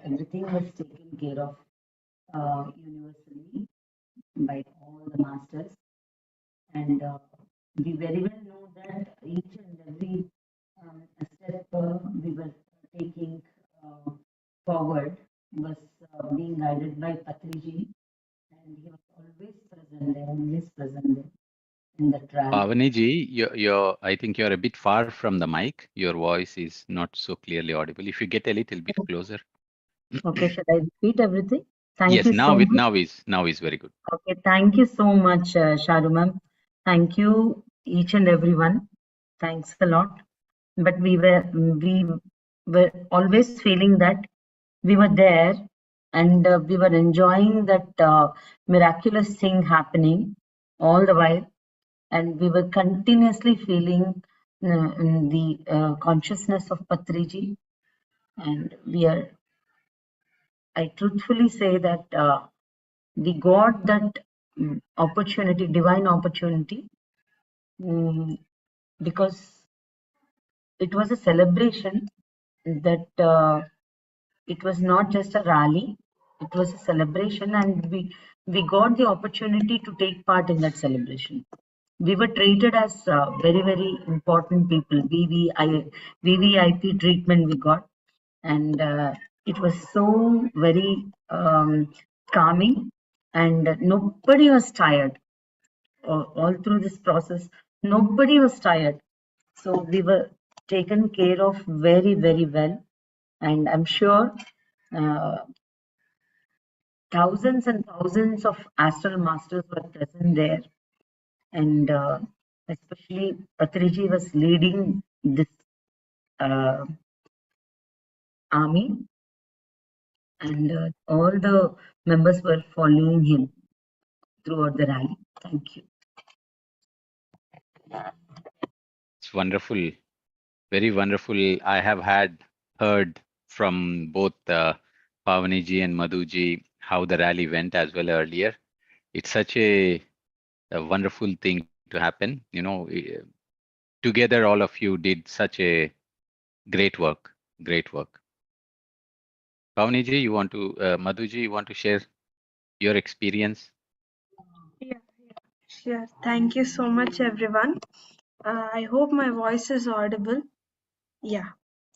everything was taken care of universally by all the masters. And we very well know that each and every step we were taking forward was being guided by Patriji, and he was always present there in the trial. Pavaniji, I think you're a bit far from the mic. Your voice is not so clearly audible. If you get a little bit closer. Okay, should I repeat everything? Thank Yes, you so much. now is very good. Okay, thank you so much, Sharu ma'am. Thank you, each and everyone. Thanks a lot. But we were always feeling that we were there, and we were enjoying that miraculous thing happening all the while, and we were continuously feeling in the consciousness of Patriji, and I truthfully say that we got that opportunity, divine opportunity, because it was a celebration that it was not just a rally, it was a celebration, and we got the opportunity to take part in that celebration. We were treated as very, very important people. VVIP treatment we got, and it was so very calming, and nobody was tired. All through this process, nobody was tired. So we were taken care of very, very well, and I'm sure uh, thousands and thousands of astral masters were present there, and especially Patriji was leading this uh, army, and all the members were following him throughout the rally. Thank you. It's wonderful, very wonderful. I have heard from both Pavaniji and Madhuji how the rally went as well earlier. It's such a wonderful thing to happen. Together all of you did such a great work, great work. Pavaniji, Madhuji, you want to share your experience? Yeah, sure. Thank you so much, everyone. I hope my voice is audible. Yeah.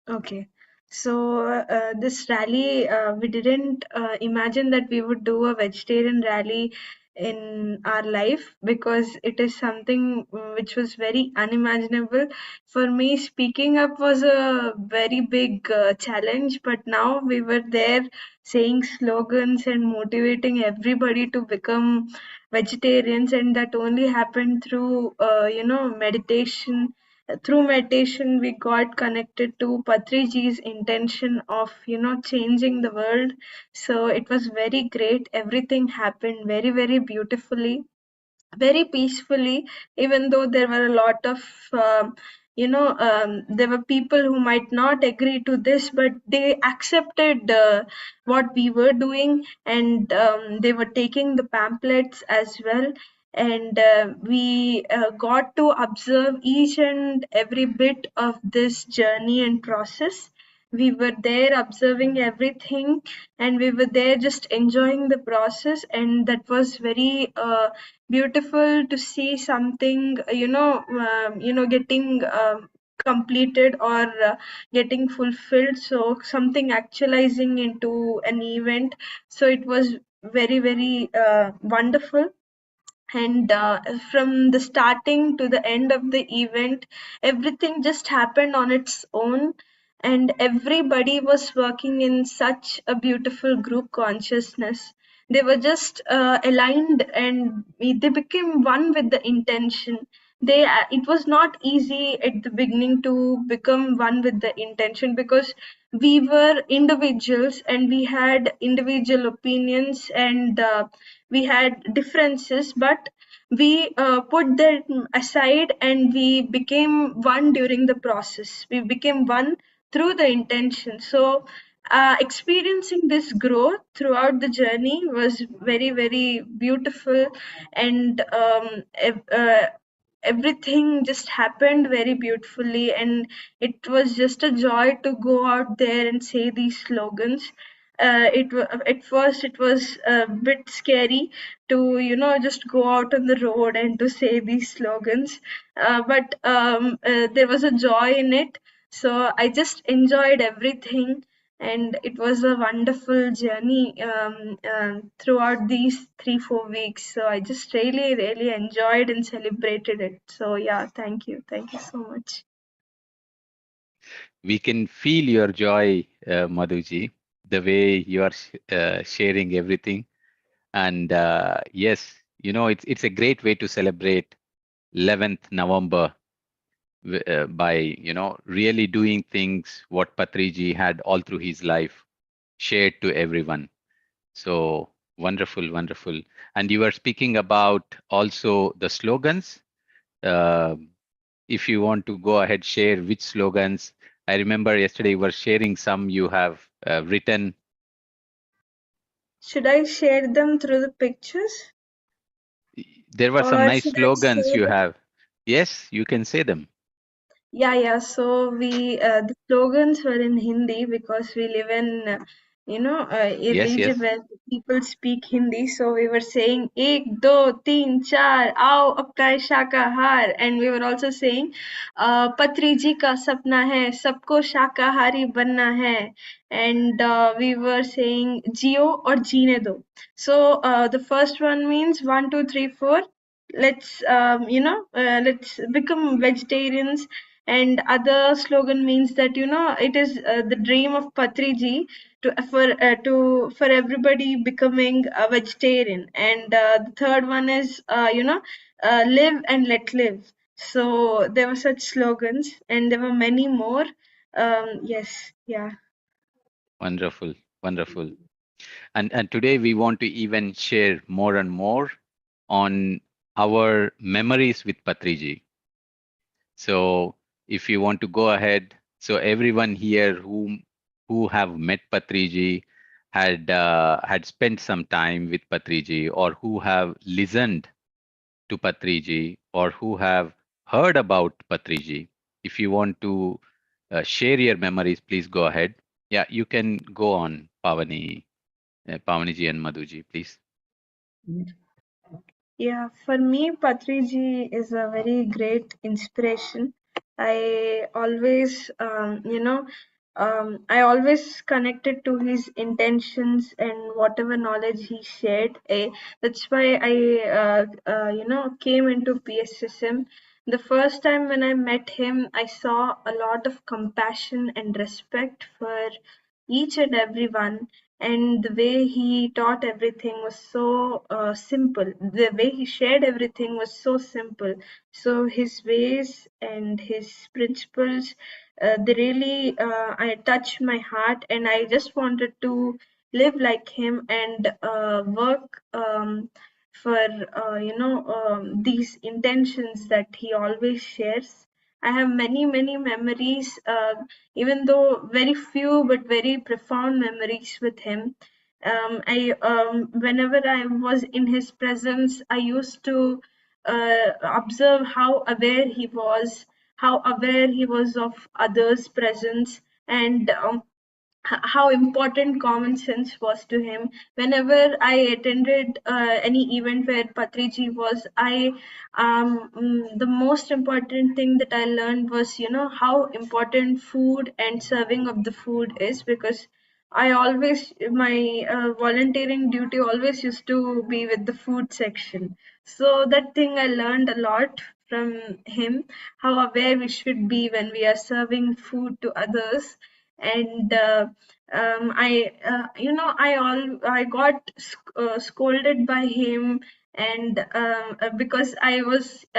Okay. So this rally, we didn't imagine that we would do a vegetarian rally in our life, because it is something which was very unimaginable. For me, speaking up was a very big challenge, but now we were there saying slogans and motivating everybody to become vegetarians, and that only happened through meditation. Through meditation we got connected to Patriji's intention of changing the world. So it was very great. Everything happened very, very beautifully, very peacefully, even though there were a lot of there were people who might not agree to this, but they accepted what we were doing, and they were taking the pamphlets as well. And we got to observe each and every bit of this journey and process. We were there observing everything, and we were there just enjoying the process, and that was very beautiful to see something getting completed, or getting fulfilled, so something actualizing into an event. So it was very, very wonderful. And from the starting to the end of the event, everything just happened on its own, and everybody was working in such a beautiful group consciousness. They were just aligned, and they became one with the intention. It was not easy at the beginning to become one with the intention, because we were individuals and we had individual opinions, and we had differences, but we put them aside and we became one during the process. We became one through the intention. So experiencing this growth throughout the journey was very, very beautiful. And everything just happened very beautifully, and it was just a joy to go out there and say these slogans. at first it was a bit scary to just go out on the road and to say these slogans, but there was a joy in it. So I just enjoyed everything, and it was a wonderful journey throughout these 3-4 weeks. So I just really enjoyed and celebrated it. So yeah, thank you so much. We can feel your joy, Madhuji, the way you are sharing everything. And yes, it's a great way to celebrate 11th November by really doing things what Patriji had all through his life shared to everyone. So wonderful, wonderful. And you were speaking about also the slogans. Uh, if you want to go ahead, share which slogans. I remember yesterday you were sharing some you have written. Should I share them through the pictures, There were some or nice should I slogans say you them? have. Yes, you can say them. Yeah. So the slogans were in Hindi because we live in a Yes, region yes. where people speak Hindi. So we were saying ek, do, teen, char, आओ अपनाए शाकाहार, and we were also saying Patriji का सपना है सबको शाकाहारी बनना है, and we were saying जियो और जीने दो. So the first one means 1, 2, 3, 4. Let's become vegetarians, and other slogan means that it is the dream of Patriji for everybody becoming a vegetarian, and the third one is live and let live. So there were such slogans, and there were many more. Yes, yeah. Wonderful, wonderful. And today we want to even share more and more on our memories with Patriji. So if you want to go ahead, so everyone here who have met Patriji had spent some time with Patriji, or who have listened to Patriji, or who have heard about Patriji. If you want to share your memories, please go ahead. Yeah, you can go on, Pavaniji and Madhuji, please. Yeah, for me, Patriji is a very great inspiration. I always, I always connected to his intentions and whatever knowledge he shared. That's why I, came into PSSM. The first time when I met him, I saw a lot of compassion and respect for each and every one, and the way he taught everything was so simple. The way he shared everything was so simple. So his ways and his principles, they really I touched my heart, and I just wanted to live like him and work for these intentions that he always shares. I have many memories, even though very few but very profound memories with him. Whenever I was in his presence, I used to observe how aware he was, of others' presence, and how important common sense was to him. Whenever I attended any event where Patriji was, the most important thing that I learned was, how important food and serving of the food is, because I always, my volunteering duty always used to be with the food section. So that thing I learned a lot from him, how aware we should be when we are serving food to others. And I got scolded by him, and because I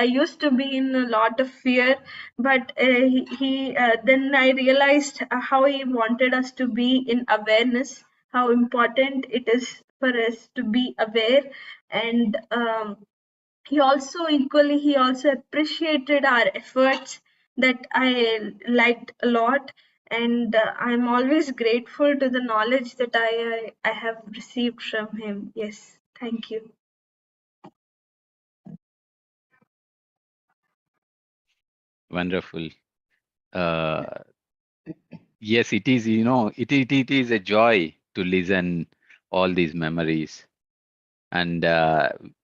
used to be in a lot of fear, but then I realized how he wanted us to be in awareness, how important it is for us to be aware. And he also appreciated our efforts, that I liked a lot. And I'm always grateful to the knowledge that I have received from him. Yes, thank you. Wonderful. Uh, yes, it is. It is a joy to listen all these memories. And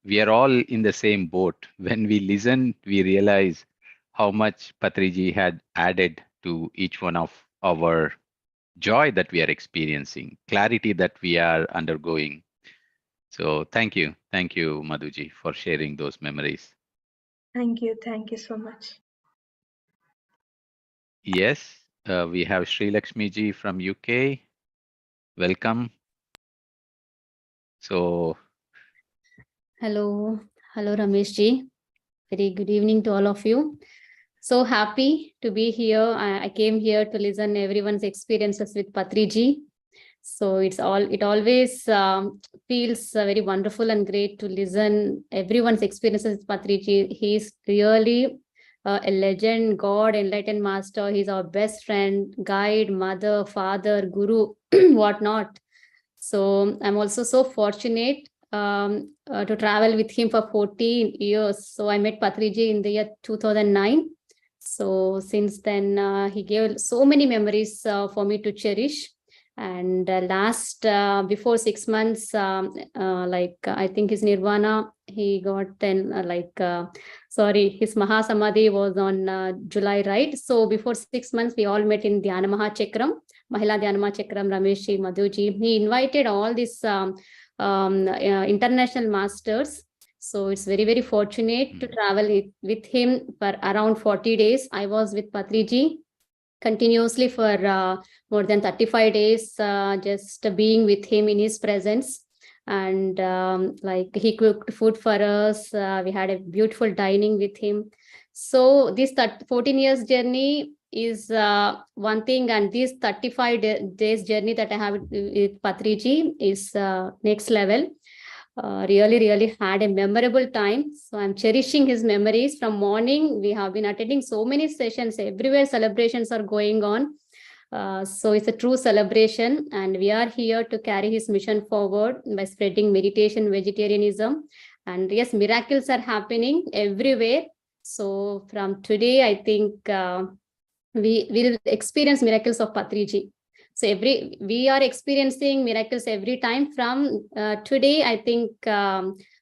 we are all in the same boat. When we listen, we realize how much Patriji had added to each one of our joy that we are experiencing, clarity that we are undergoing. So thank you. Thank you, Madhuji, for sharing those memories. Thank you so much. Yes, we have Sri Lakshmi ji from UK. Welcome. So Hello, hello Ramesh ji. Very good evening to all of you. So happy to be here. I came here to listen everyone's experiences with Patriji. So it always feels very wonderful and great to listen everyone's experiences with Patriji. He's really a legend, God, enlightened master. He's our best friend, guide, mother, father, guru, whatnot. So I'm also so fortunate to travel with him for 14 years. So I met Patriji in the year 2009. So since then, he gave so many memories for me to cherish. And before 6 months, I think his Nirvana, he got then his Mahasamadhi was on July, right? So before 6 months, we all met in Dhyana Mahachakram, Mahila Dhyana Mahachakram, Rameshji, Madhuji. He invited all these international masters. So it's very, very fortunate to travel with him for around 40 days. I was with Patriji continuously for more than 35 days, just being with him in his presence. And he cooked food for us. We had a beautiful dining with him. So this 14 years journey is one thing, and this 35 days journey that I have with Patriji is next level. Really had a memorable time. So I'm cherishing his memories. From morning, we have been attending so many sessions. Everywhere celebrations are going on. So it's a true celebration, and we are here to carry his mission forward by spreading meditation, vegetarianism. And yes, miracles are happening everywhere. So from today, I think we will experience miracles of Patriji. So we are experiencing miracles every time. From today, I think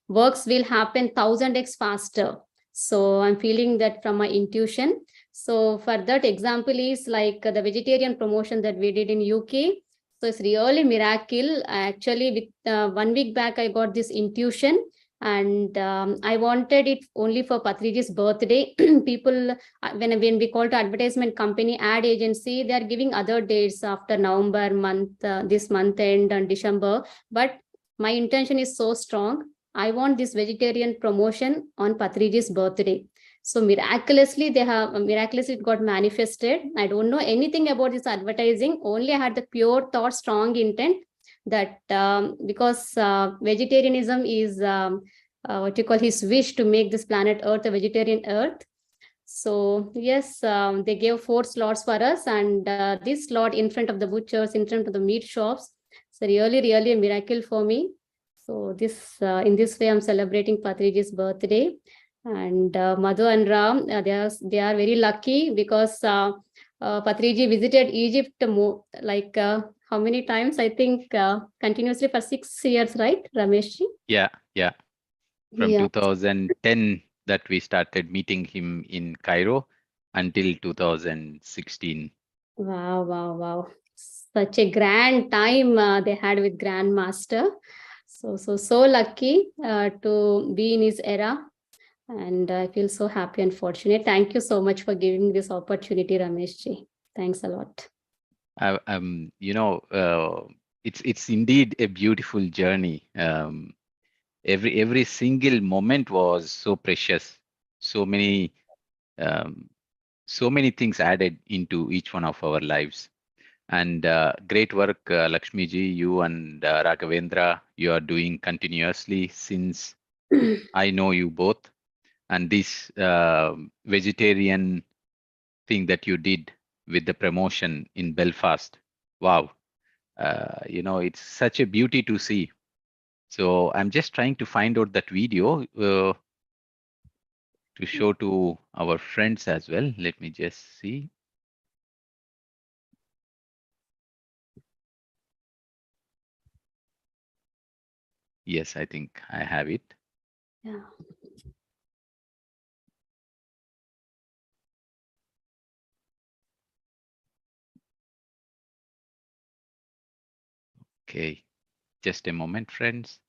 works will happen 1000x faster. So I'm feeling that from my intuition. So for that example is like the vegetarian promotion that we did in UK. So it's really miracle. Actually, with 1 week back, I got this intuition, and I wanted it only for Patriji's birthday. People, when we call to advertisement company, ad agency, they are giving other dates after November month, this month end and December. But my intention is so strong. I want this vegetarian promotion on Patriji's birthday. So miraculously, it got manifested. I don't know anything about this advertising. Only I had the pure thought, strong intent that because vegetarianism is what you call his wish to make this planet Earth a vegetarian Earth. So yes, they gave 4 slots for us, and this slot in front of the butchers, in front of the meat shops. So really a miracle for me. So this in this way, I'm celebrating Patriji's birthday. And Madhu and Ram, they are very lucky because Patriji visited Egypt how many times? I think continuously for 6 years, right, Rameshji? yeah. From Yeah. 2010 that we started meeting him in Cairo until 2016. Wow. Such a grand time they had with Grandmaster. So lucky to be in his era. And I feel so happy and fortunate. Thank you so much for giving this opportunity, Rameshji. Thanks a lot. It's indeed a beautiful journey. Every single moment was so precious. So many things added into each one of our lives. And great work, Lakshmi ji, you and Raghavendra, you are doing continuously since I know you both. And this vegetarian thing that you did with the promotion in Belfast, wow, it's such a beauty to see. So I'm just trying to find out that video to show to our friends as well. Let me just see. Yes, I think I have it. Yeah. Okay, just a moment, friends.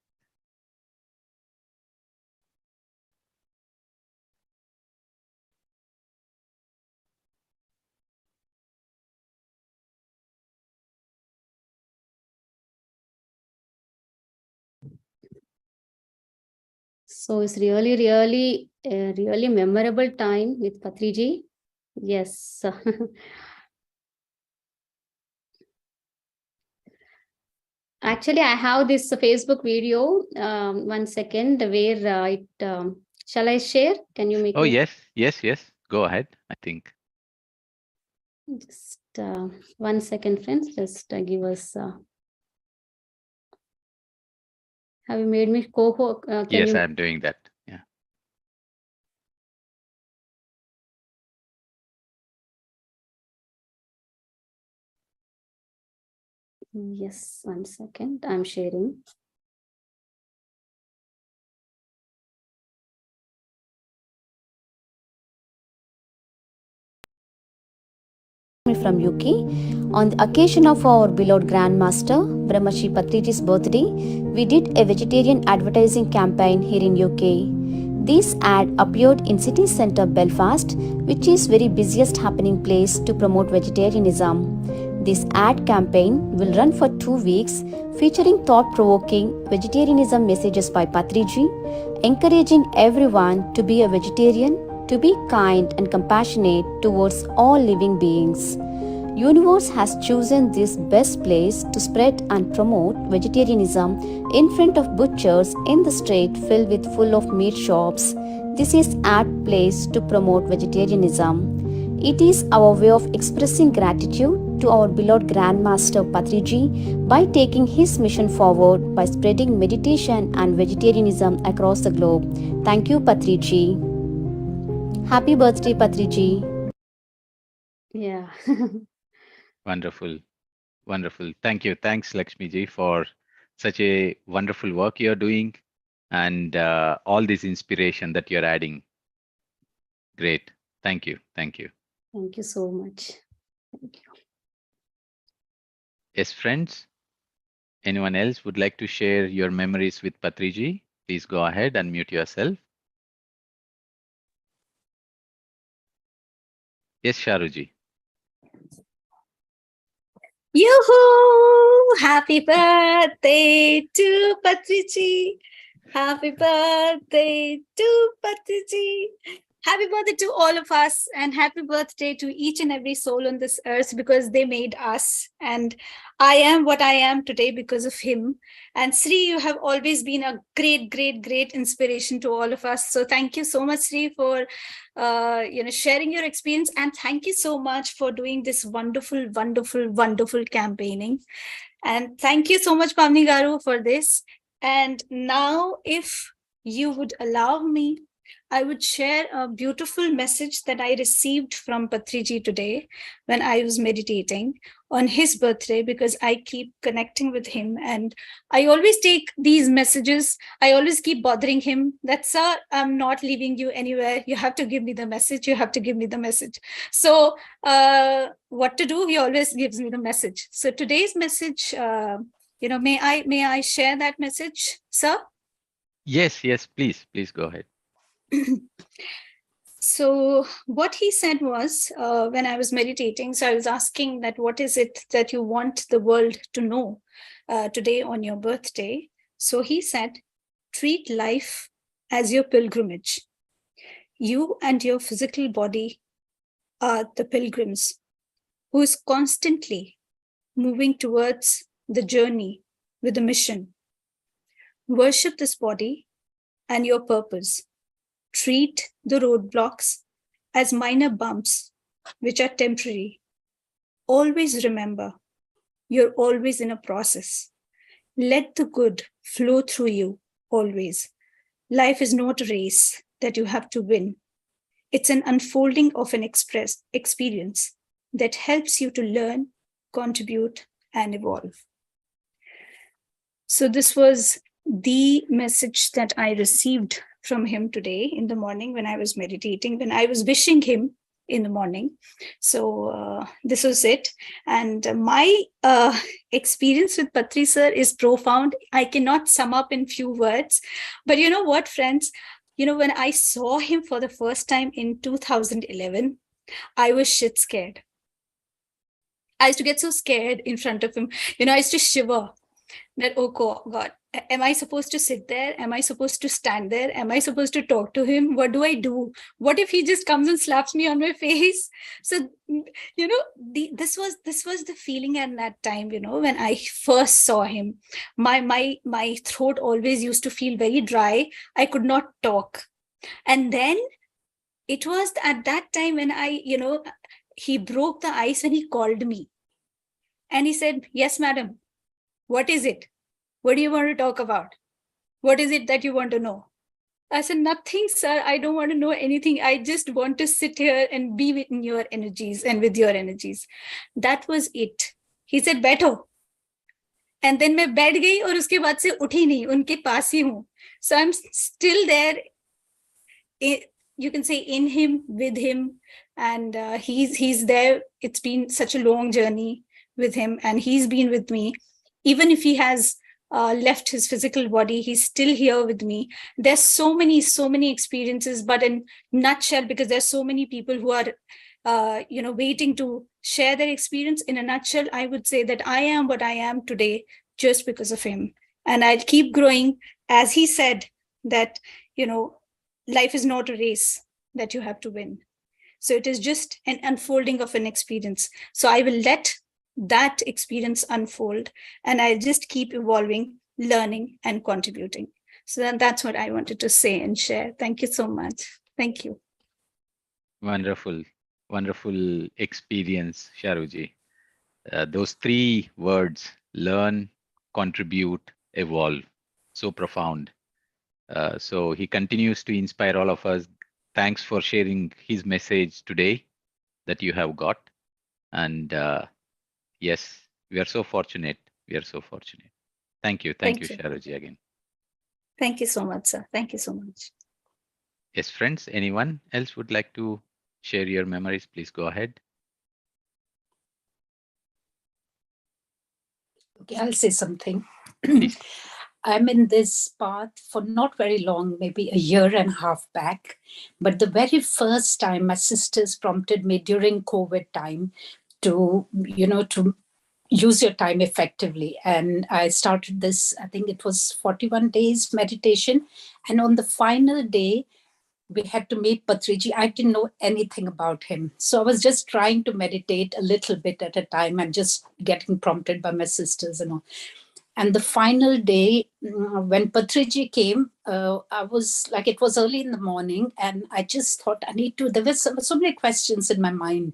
So it's really, really, a really memorable time with Patriji. Yes. Actually, I have this Facebook video. 1 second, where shall I share? Can you make Oh, me yes. Go ahead, I think. just 1 second, friends? Just give us. Have you made me co-host? Can Yes, you? I'm doing that. Yeah. Yes, 1 second. I'm sharing. From UK. On the occasion of our beloved Grandmaster Brahmashi Patriji's birthday, we did a vegetarian advertising campaign here in UK. This ad appeared in city centre Belfast, which is very busiest happening place to promote vegetarianism. This ad campaign will run for 2 weeks, featuring thought-provoking vegetarianism messages by Patriji, encouraging everyone to be a vegetarian, to be kind and compassionate towards all living beings. Universe has chosen this best place to spread and promote vegetarianism in front of butchers in the street filled with full of meat shops. This is ad place to promote vegetarianism. It is our way of expressing gratitude to our beloved Grandmaster Patriji by taking his mission forward by spreading meditation and vegetarianism across the globe. Thank you, Patriji. Happy birthday, Patriji. Yeah. Wonderful. Wonderful. Thank you. Thanks, Lakshmi ji, for such a wonderful work you're doing and all this inspiration that you're adding. Great. Thank you. Thank you. Thank you so much. Thank you. Yes, friends, anyone else would like to share your memories with Patriji? Please go ahead and mute yourself. Yes, Sharuji. Yoo-hoo! Happy birthday to Patriji. Happy birthday to Patriji. Happy birthday to all of us, and happy birthday to each and every soul on this earth, because they made us. And I am what I am today because of him. And Sri, you have always been a great, great, great inspiration to all of us. So thank you so much, Sri, for sharing your experience, and thank you so much for doing this wonderful, wonderful, wonderful campaigning. And thank you so much, Pavni Garu, for this. And now, if you would allow me, I would share a beautiful message that I received from Patriji today when I was meditating on his birthday, because I keep connecting with him and I always take these messages. I always keep bothering him that, sir, I'm not leaving you anywhere. You have to give me the message. You have to give me the message. So what to do? He always gives me the message. So today's message, may I share that message, sir? Yes, please go ahead. So what he said was, when I was meditating, so I was asking that what is it that you want the world to know today on your birthday? So he said, treat life as your pilgrimage. You and your physical body are the pilgrims who is constantly moving towards the journey with a mission. Worship this body and your purpose. Treat the roadblocks as minor bumps, which are temporary. Always remember, you're always in a process. Let the good flow through you always. Life is not a race that you have to win. It's an unfolding of an experience that helps you to learn, contribute, and evolve. So this was the message that I received from him today in the morning when I was meditating, when I was wishing him in the morning. So this was it. And my experience with Patri sir is profound. I cannot sum up in few words. But you know what, friends? You know, when I saw him for the first time in 2011, I was shit scared. I used to get so scared in front of him. You know, I used to shiver that, oh God, am I supposed to sit there? Am I supposed to stand there? Am I supposed to talk to him? What do I do? What if he just comes and slaps me on my face? So, you know, this was the feeling at that time, you know, when I first saw him. My throat always used to feel very dry. I could not talk. And then it was at that time when he broke the ice when he called me. And he said, yes, madam, what is it? What do you want to talk about? What is it that you want to know? I said, nothing, sir. I don't want to know anything. I just want to sit here and be with your energies and with your energies. That was it. He said, बैठो. And then मैं बैठ गई और उसके बाद से उठी नहीं, उनके पास ही हूँ. So I'm still there, you can say, in him, with him, and he's there. It's been such a long journey with him, and he's been with me. Even if he has left his physical body, he's still here with me. There's so many experiences, but in nutshell, because there's so many people who are waiting to share their experience. In a nutshell, I would say that I am what I am today just because of him, and I'll keep growing. As he said that, life is not a race that you have to win. So it is just an unfolding of an experience. So I will let that experience unfold, and I'll just keep evolving, learning, and contributing. So that's what I wanted to say and share. Thank you so much. Thank you. Wonderful, wonderful experience, Sharuji. Those three words, learn, contribute, evolve, so profound. So he continues to inspire all of us. Thanks for sharing his message today that you have got. And yes, we are so fortunate. We are so fortunate. Thank you. Thank you, Sharuji, again. Thank you so much, sir. Thank you so much. Yes, friends, anyone else would like to share your memories? Please go ahead. Okay, I'll say something. Please. I'm in this path for not very long, maybe a year and a half back. But the very first time my sisters prompted me during COVID time to use your time effectively. And I started this, I think it was 41 days meditation. And on the final day, we had to meet Patriji. I didn't know anything about him. So I was just trying to meditate a little bit at a time and just getting prompted by my sisters and all. And the final day, when Patriji came, I was like, it was early in the morning, and I just thought there were so many questions in my mind.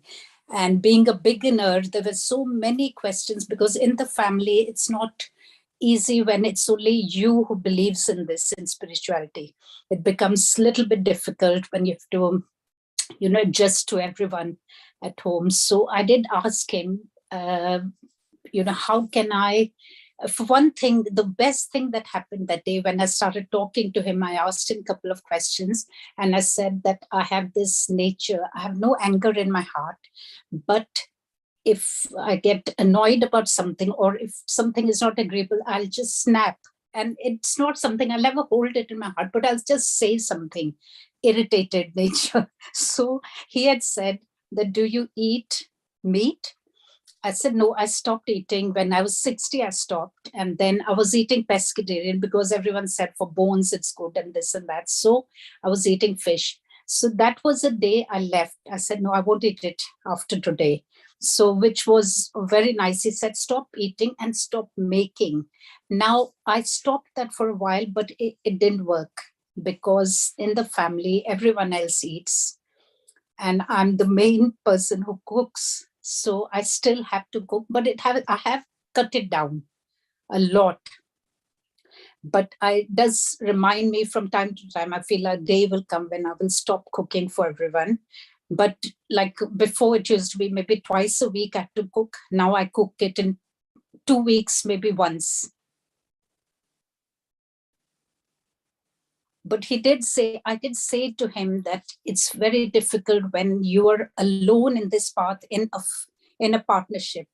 And being a beginner, there were so many questions, because in the family, it's not easy when it's only you who believes in this, in spirituality. It becomes a little bit difficult when you have to, adjust to everyone at home. So I did ask him, how can I, for one thing, the best thing that happened that day when I started talking to him, I asked him a couple of questions, and I said that I have this nature, I have no anger in my heart, but if I get annoyed about something, or if something is not agreeable, I'll just snap. And it's not something, I'll never hold it in my heart, but I'll just say something, irritated nature. So he had said that, do you eat meat? I said, no, I stopped eating. When I was 60, I stopped. And then I was eating pescatarian because everyone said for bones, it's good and this and that. So I was eating fish. So that was the day I left. I said, no, I won't eat it after today. So, which was very nice. He said, stop eating and stop making. Now, I stopped that for a while, but it didn't work, because in the family, everyone else eats. And I'm the main person who cooks. So I still have to cook, but I have cut it down a lot. But it does remind me from time to time, I feel a day will come when I will stop cooking for everyone. But like before, it used to be maybe twice a week I have to cook. Now I cook it in 2 weeks, maybe once. But I did say to him that it's very difficult when you are alone in this path in a partnership.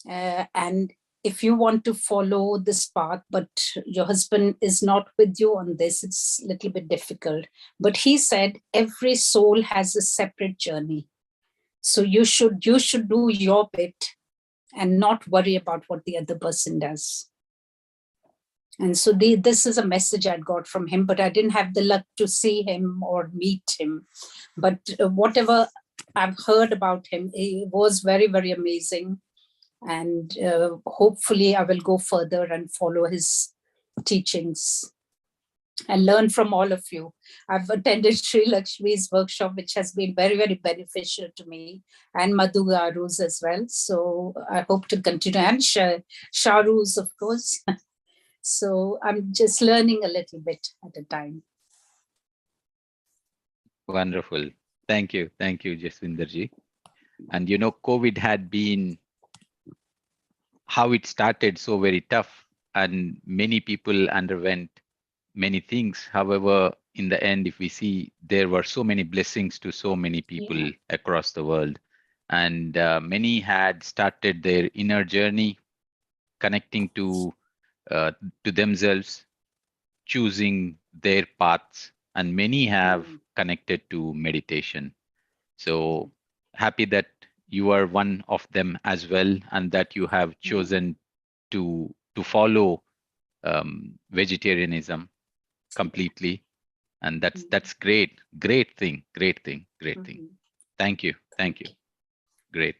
And if you want to follow this path, but your husband is not with you on this, it's a little bit difficult. But he said every soul has a separate journey. So you should do your bit and not worry about what the other person does. And so this is a message I got from him, but I didn't have the luck to see him or meet him. But whatever I've heard about him, he was very, very amazing. And hopefully I will go further and follow his teachings and learn from all of you. I've attended Sri Lakshmi's workshop, which has been very, very beneficial to me, and Madhu Garu's as well. So I hope to continue, and Sharu's, of course. So I'm just learning a little bit at a time. Wonderful. Thank you. Thank you, Jaswinderji. And you know, COVID had been, how it started, so very tough, and many people underwent many things. However, in the end, if we see, there were so many blessings to so many people across the world. And many had started their inner journey, connecting to themselves, choosing their paths, and many have connected to meditation. So happy that you are one of them as well, and that you have chosen to follow vegetarianism completely. And that's great. Great thing. Thank you. Great.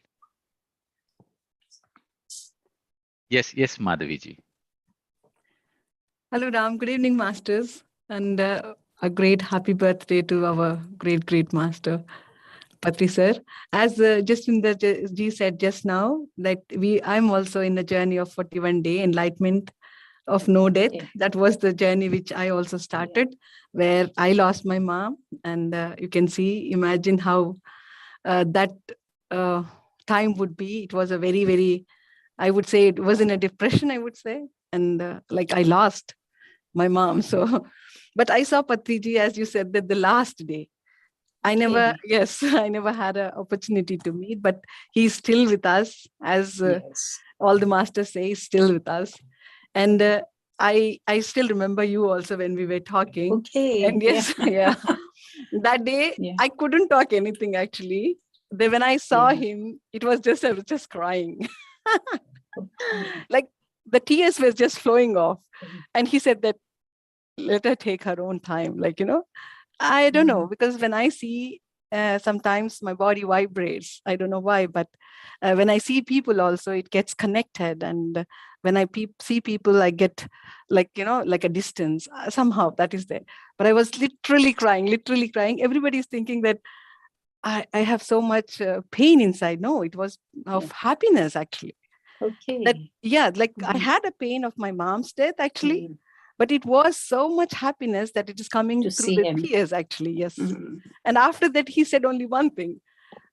Yes, Madhaviji. Hello, Ram. Good evening, masters, and a great happy birthday to our great master, Patri sir. As Jaswinder ji said just now, that I'm also in the journey of 41-day enlightenment of no death. That was the journey which I also started, where I lost my mom, and you can imagine how that time would be. It was a very, very, I would say it was in a depression, I would say. And like I lost my mom. So, but I saw Patriji, as you said, that the last day. I never had an opportunity to meet, but he's still with us, as all the masters say, he's still with us. And I still remember you also when we were talking. Okay. And that day I couldn't talk anything actually. Then when I saw him, it was I was just crying. Like the tears were just flowing off. And he said that, let her take her own time. Like, I don't know, because when I see, sometimes my body vibrates. I don't know why, but when I see people also, it gets connected. And when I see people, I get like a distance. Somehow that is there. But I was literally crying. Everybody's thinking that I have so much pain inside. No, it was of happiness, actually. Okay. I had a pain of my mom's death, actually. But it was so much happiness that it is coming through the tears, actually. Yes. And after that, he said only one thing: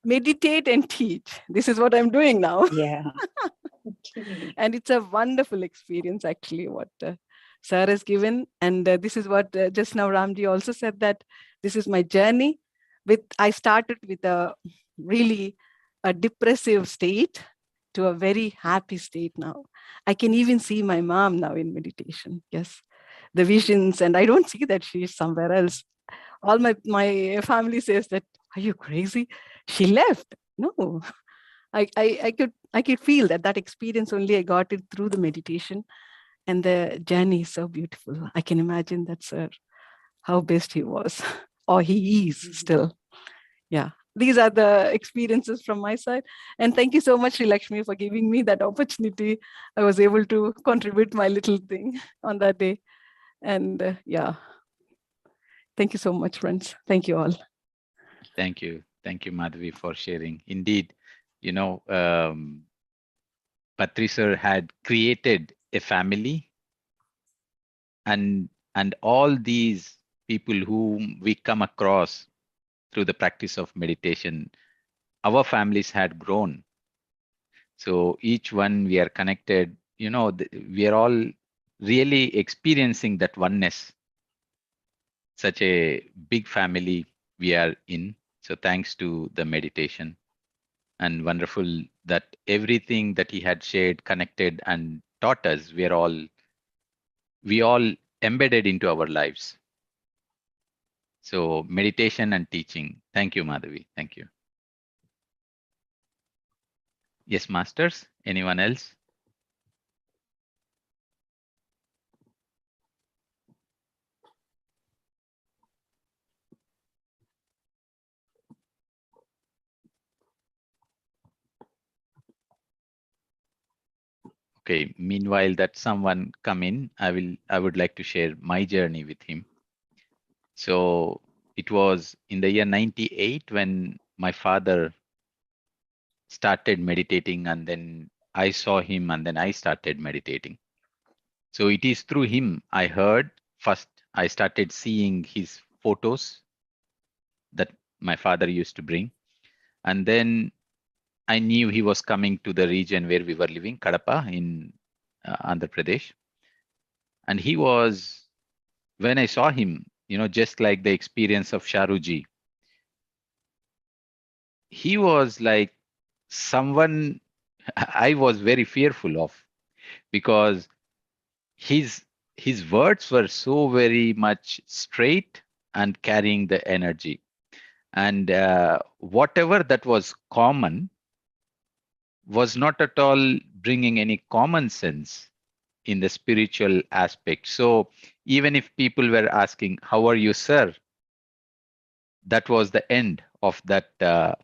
meditate and teach. This is what I'm doing now. Yeah. Okay. And it's a wonderful experience, actually, what Sir has given. And this is what just now Ramji also said, that this is my journey. I started with a really depressive state to a very happy state now. I can even see my mom now in meditation. Yes. The visions, and I don't see that she's somewhere else. All my family says that, are you crazy? She left. No, I could feel that experience only I got it through the meditation, and the journey is so beautiful. I can imagine that, sir, how best he was, or he is still. Yeah. These are the experiences from my side. And thank you so much, Sri Lakshmi, for giving me that opportunity. I was able to contribute my little thing on that day. And thank you so much, friends. Thank you all. Thank you, Madhavi, for sharing. Indeed, Patri sir had created a family, and all these people whom we come across through the practice of meditation, our families had grown. So each one, we are connected. We are all really experiencing that oneness. such a big family we are in. So thanks to the meditation, and wonderful that everything that he had shared, connected, and taught us, we all embedded into our lives. So meditation and teaching. Thank you, Madhavi. Thank you. Yes, masters. Anyone else? Okay. Meanwhile, that someone come in, I would like to share my journey with him. So it was in the year 98 when my father started meditating, and then I saw him, and then I started meditating. So it is through him I heard first. I started seeing his photos that my father used to bring. And then I knew he was coming to the region where we were living, Kadapa in Andhra Pradesh. And he was, when I saw him, just like the experience of Sharuji, he was like someone I was very fearful of, because his his words were so very much straight and carrying the energy. And whatever that was common was not at all bringing any common sense in the spiritual aspect. So even if people were asking, "How are you, sir?" that was the end of that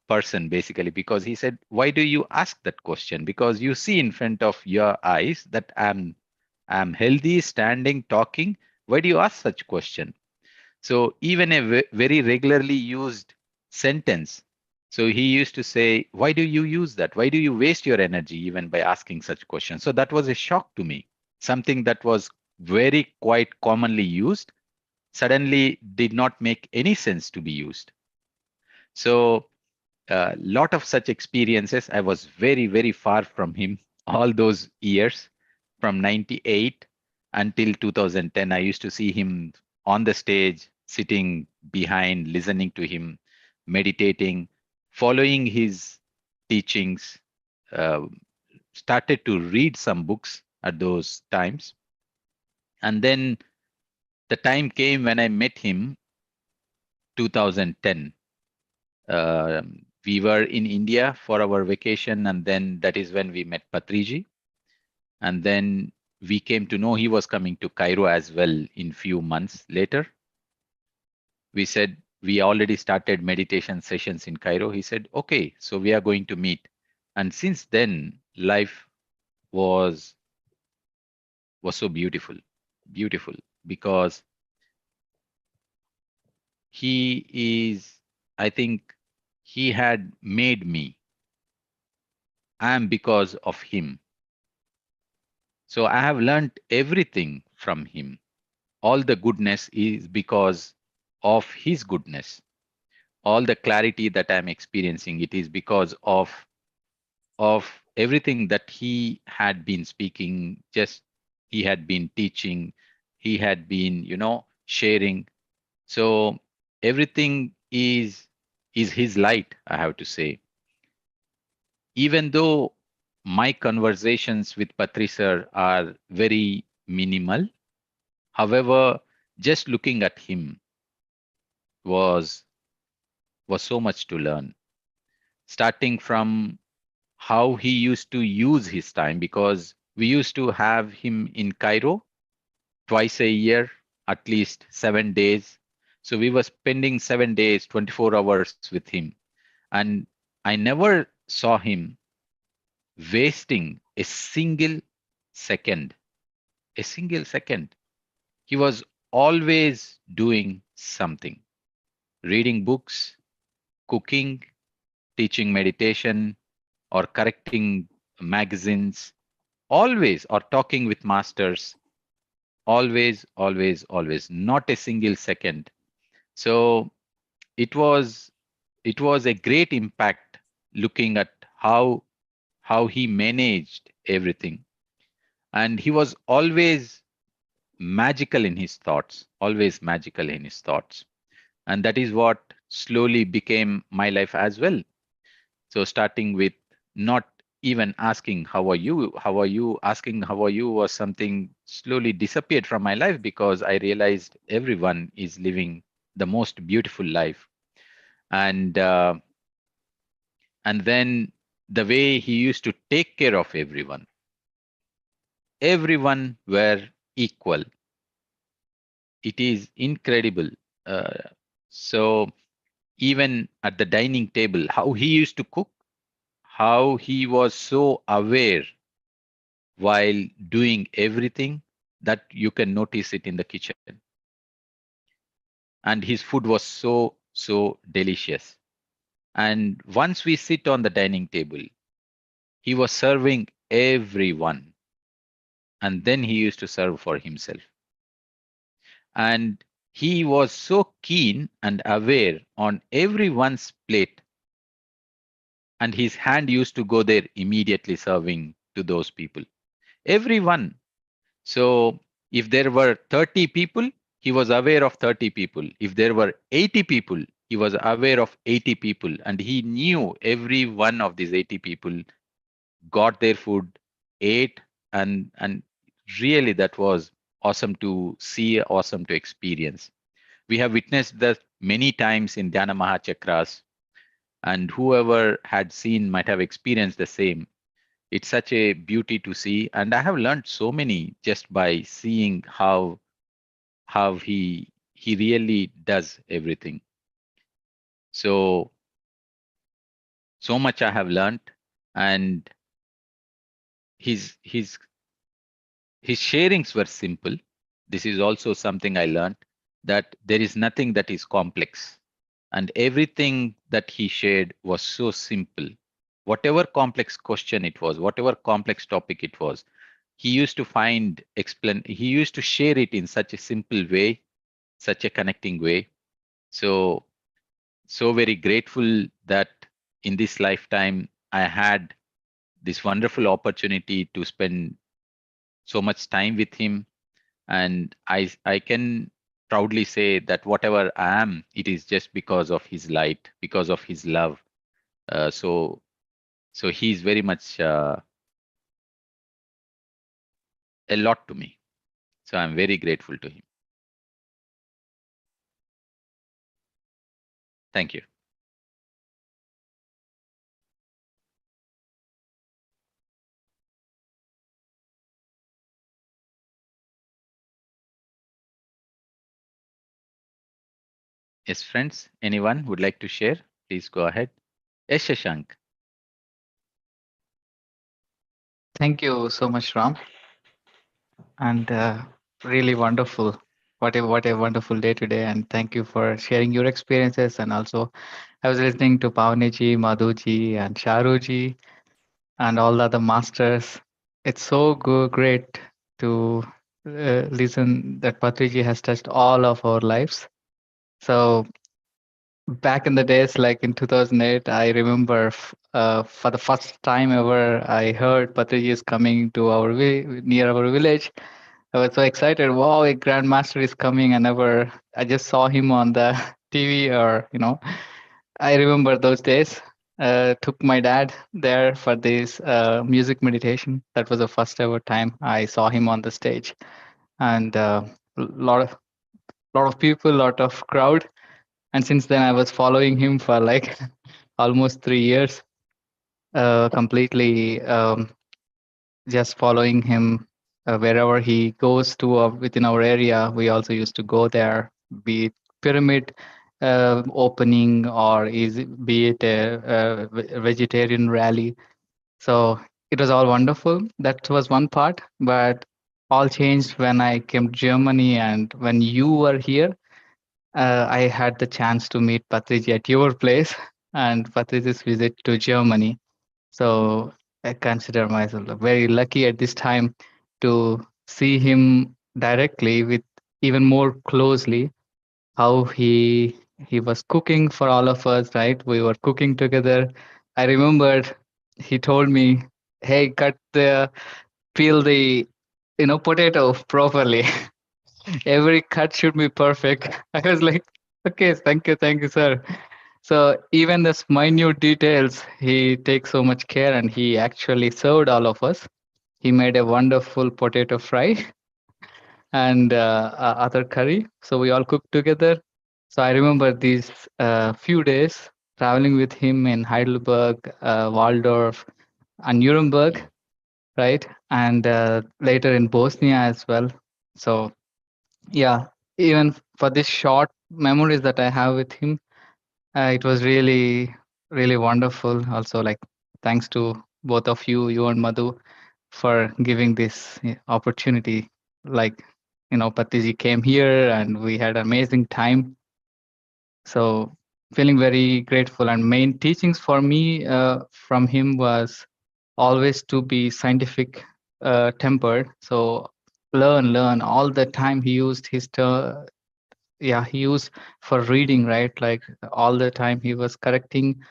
person, basically, because he said, "Why do you ask that question? Because you see in front of your eyes that I'm healthy, standing, talking. Why do you ask such question?" So even a very regularly used sentence. So he used to say, "Why do you use that? Why do you waste your energy even by asking such questions?" So that was a shock to me. Something that was very quite commonly used suddenly did not make any sense to be used. So a lot of such experiences. I was very, very far from him all those years, from 98 until 2010. I used to see him on the stage, sitting behind, listening to him, meditating, following his teachings, uh, started to read some books at those times. And then the time came when I met him, 2010. We were in India for our vacation, and then that is when we met Patriji. And then we came to know he was coming to Cairo as well in few months later. We said we already started meditation sessions in Cairo. He said, "Okay, so we are going to meet." And since then, life was so beautiful, beautiful, because he is, I think, he had made me. I am because of him. So I have learned everything from him. All the goodness is because of his goodness. All the clarity that I'm experiencing, it is because of everything that he had been speaking, just he had been teaching, he had been, sharing. So everything is his light, I have to say. Even though my conversations with Patri sir are very minimal, however, just looking at him was so much to learn. Starting from how he used to use his time, because we used to have him in Cairo twice a year, at least 7 days. So we were spending 7 days, 24 hours with him. And I never saw him wasting a single second. A single second. He was always doing something, reading books, cooking, teaching meditation, or correcting magazines, always, or talking with masters, always, always, always, not a single second. So it was a great impact looking at how he managed everything. And he was always magical in his thoughts, always magical in his thoughts. And that is what slowly became my life as well. So starting with not even asking, how are you? How are you? Asking, how are you? Was something slowly disappeared from my life because I realized everyone is living the most beautiful life. And, and then the way he used to take care of everyone were equal. It is incredible. Uh, so even at the dining table, how he used to cook, how he was so aware while doing everything that you can notice it in the kitchen. And his food was so delicious. And once we sit on the dining table, he was serving everyone. And then he used to serve for himself. And he was so keen and aware on everyone's plate. And his hand used to go there immediately serving to those people. Everyone. So if there were 30 people, he was aware of 30 people. If there were 80 people, he was aware of 80 people. And he knew every one of these 80 people got their food, ate, and really that was awesome to see, awesome to experience. We have witnessed that many times in Dhyana Mahachakras, and whoever had seen might have experienced the same. It's such a beauty to see, and I have learned so many just by seeing how he really does everything. So so much I have learned, and his his his sharings were simple. This is also something I learned, that there is nothing that is complex, and everything that he shared was so simple. Whatever complex question it was, whatever complex topic it was, he used to he used to share it in such a simple way, such a connecting way. So so very grateful that in this lifetime I had this wonderful opportunity to spend so much time with him. And I can proudly say that whatever I am, it is just because of his light, because of his love. So so he's very much a lot to me. So I'm very grateful to him. Thank you. Yes, friends, anyone would like to share? Please go ahead. Yes, Shashank. Thank you so much, Ram, and really wonderful. What a wonderful day today, and thank you for sharing your experiences. And also, I was listening to Pavniji, Madhuji, and Sharuji, and all the other masters. It's so great to listen that Patriji has touched all of our lives. So back in the days, like in 2008, I remember for the first time ever, I heard Patriji is coming to near our village. I was so excited. Wow, a grandmaster is coming. I just saw him on the TV, or I remember those days. Took my dad there for this music meditation. That was the first ever time I saw him on the stage, and lot of people, lot of crowd. And since then, I was following him for like almost 3 years, completely just following him wherever he goes to within our area. We also used to go there, be it pyramid opening, or be it a vegetarian rally. So it was all wonderful. That was one part, but all changed when I came to Germany, and when you were here, I had the chance to meet Patriji at your place and Patriji's visit to Germany. So I consider myself very lucky at this time to see him directly, with even more closely how he was cooking for all of us, right? We were cooking together. I remembered he told me, "Hey, peel the potato properly." Every cut should be perfect. I was like, okay, thank you, sir. So even this minute details, he takes so much care, and he actually served all of us. He made a wonderful potato fry and other curry. So we all cooked together. So I remember these few days traveling with him in Heidelberg, Waldorf, and Nuremberg, right? And later in Bosnia as well. So yeah, even for this short memories that I have with him, it was really, really wonderful. Also, like, thanks to both of you, you and Madhu, for giving this opportunity. Like, Patiji came here and we had amazing time. So feeling very grateful. And main teachings for me from him was always to be scientific tempered. So learn all the time. He used his he used for reading, right? Like all the time he was correcting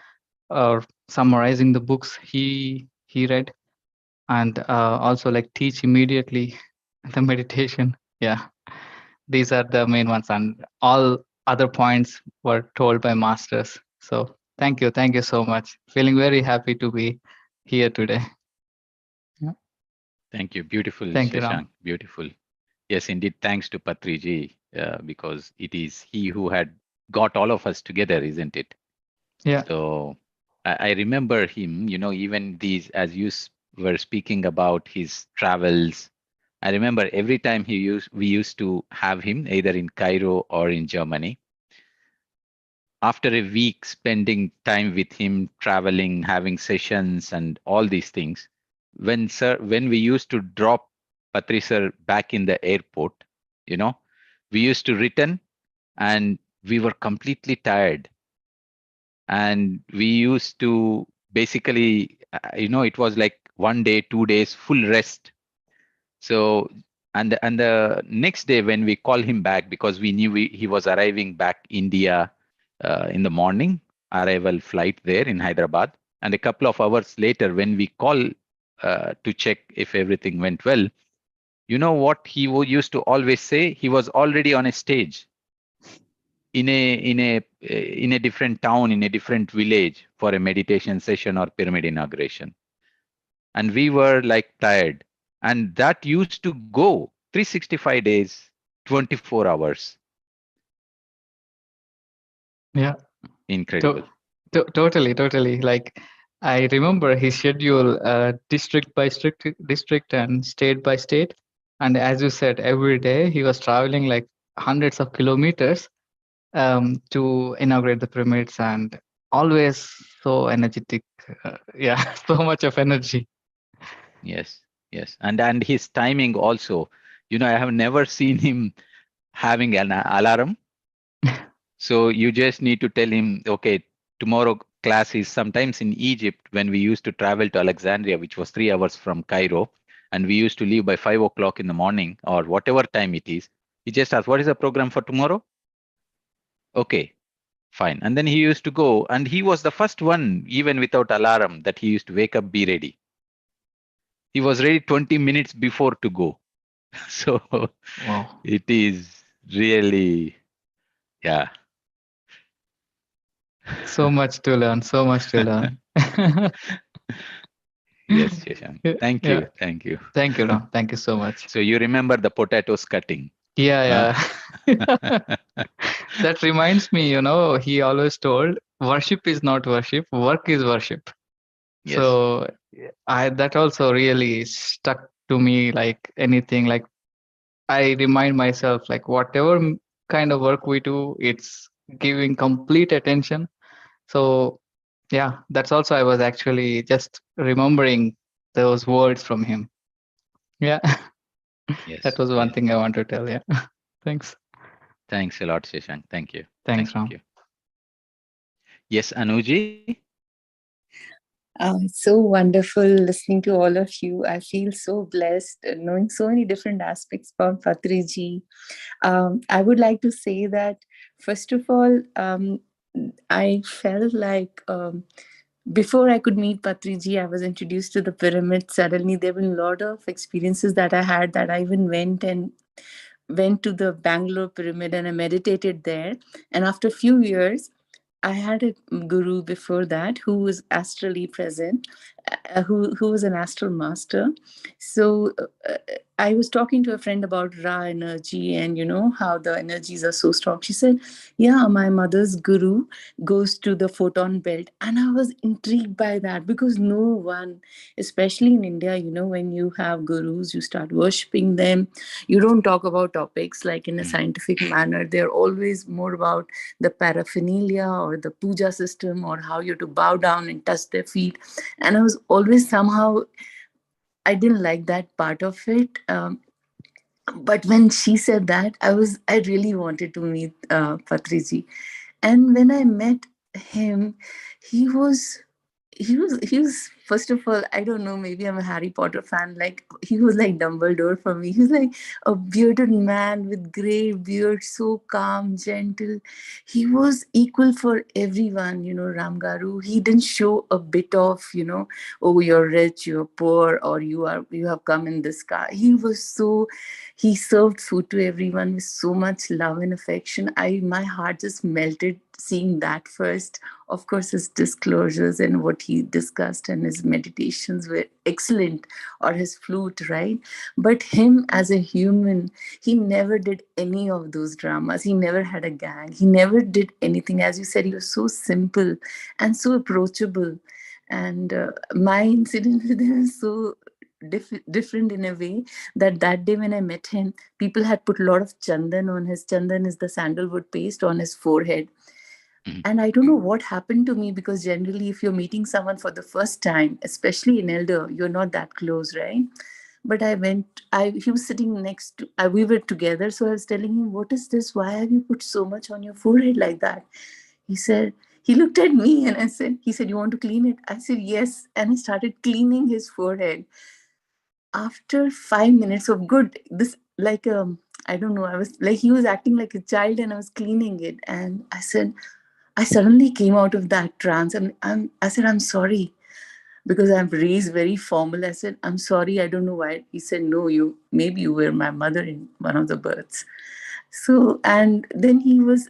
or summarizing the books he read, and also like teach immediately the meditation. Yeah, these are the main ones, and all other points were told by masters. So thank you so much. Feeling very happy to be here today. Yeah. Thank you. Beautiful, Thank you, Ram. Shashank. Beautiful. Yes, indeed. Thanks to Patriji, because it is he who had got all of us together, isn't it? Yeah. So I remember him, even these, as you were speaking about his travels. I remember every time we used to have him either in Cairo or in Germany. After a week spending time with him, traveling, having sessions, and all these things, when we used to drop Patri sir back in the airport, you know, we used to return and we were completely tired, and we used to basically, it was like 1 day, 2 days, full rest. So, and the next day when we call him back, because we knew he was arriving back India in the morning, arrival flight there in Hyderabad, and a couple of hours later when we call to check if everything went well, you know what he used to always say? He was already on a stage in a different town, in a different village for a meditation session or pyramid inauguration, and we were like tired, and that used to go 365 days, 24 hours. Yeah. Incredible. Totally. Like, I remember his schedule, district by district and state by state. And as you said, every day he was traveling like hundreds of kilometers to inaugurate the pyramids, and always so energetic. Yeah, so much of energy. Yes, and his timing also. I have never seen him having an alarm. So you just need to tell him, okay, tomorrow class is sometimes in Egypt when we used to travel to Alexandria, which was 3 hours from Cairo, and we used to leave by 5 o'clock in the morning or whatever time it is. He just asked, what is the program for tomorrow? Okay, fine. And then he used to go, and he was the first one, even without alarm, that he used to wake up, be ready. He was ready 20 minutes before to go. So Wow. it is really, yeah. So much to learn. So much to learn. Yes, Shashank. Thank Yeah. you. Thank you. Thank you, Ram. Thank you so much. So you remember the potatoes cutting? Yeah. Huh? That reminds me, he always told worship is not worship, work is worship. Yes. So that also really stuck to me like anything. Like, I remind myself, like, whatever kind of work we do, it's giving complete attention. So yeah, that's also, I was actually just remembering those words from him. Yeah. That Yes. was one Yes. thing I want to tell. Yeah. Thanks. Thanks a lot, Shashank. Thank you. Thanks, Thank Ram. you. Yes, Anuji? It's so wonderful listening to all of you. I feel so blessed knowing so many different aspects about Patriji. I would like to say that, first of all, I felt like before I could meet Patriji, I was introduced to the pyramid. Suddenly, there were a lot of experiences that I had, that I even went and went to the Bangalore pyramid and I meditated there. And after a few years, I had a guru before that who was astrally present, who was an astral master. So I was talking to a friend about Ra energy and how the energies are so strong. She said, "Yeah, my mother's guru goes to the photon belt," and I was intrigued by that because no one, especially in India, when you have gurus, you start worshiping them. You don't talk about topics like in a scientific manner. They're always more about the paraphernalia or the puja system or how you're to bow down and touch their feet. And I was always somehow, I didn't like that part of it. But when she said that, I really wanted to meet Patriji. And when I met him, he was he was first of all, I don't know, maybe I'm a Harry Potter fan, like he was like Dumbledore for me. He was like a bearded man with gray beard, so calm, gentle. He was equal for everyone, Ramgaru. He didn't show a bit of, oh, you're rich, you're poor, or you have come in this car. He served food to everyone with so much love and affection. My heart just melted seeing that first. Of course, his disclosures and what he discussed and his meditations were excellent, or his flute, right? But him as a human, he never did any of those dramas. He never had a gang. He never did anything. As you said, he was so simple and so approachable. And my incident with him is so different in a way that day when I met him, people had put a lot of chandan on his. Chandan is the sandalwood paste on his forehead. And I don't know what happened to me, because generally if you're meeting someone for the first time, especially an elder, you're not that close, right? But he was sitting next to, we were together. So I was telling him, what is this? Why have you put so much on your forehead like that? He looked at me and he said, you want to clean it? I said, yes. And I started cleaning his forehead. After 5 minutes of good, this like, I don't know, I was like, he was acting like a child and I was cleaning it. And I suddenly came out of that trance and I said, I'm sorry, because I'm raised very formal. I said, I'm sorry, I don't know why. He said, no, maybe you were my mother in one of the births. So, and then he was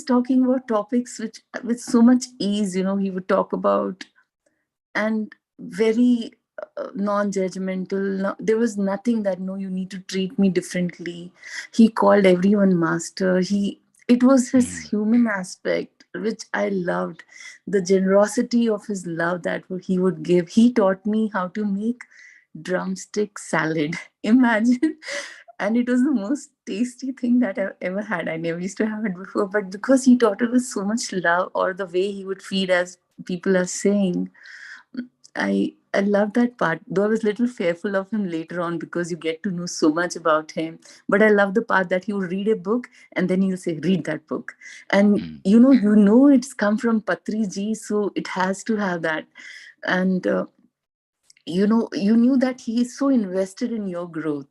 talking about topics which with so much ease, he would talk about, and very non-judgmental. There was nothing that, no, you need to treat me differently. He called everyone master. It was his human aspect which I loved, the generosity of his love that he would give. He taught me how to make drumstick salad. Imagine. And it was the most tasty thing that I've ever had. I never used to have it before, but because he taught it with so much love, or the way he would feed, as people are saying, I love that part. Though I was a little fearful of him later on, because you get to know so much about him. But I love the part that he will read a book and then he'll say, read that book. And it's come from Patriji, so it has to have that. And you knew that he is so invested in your growth.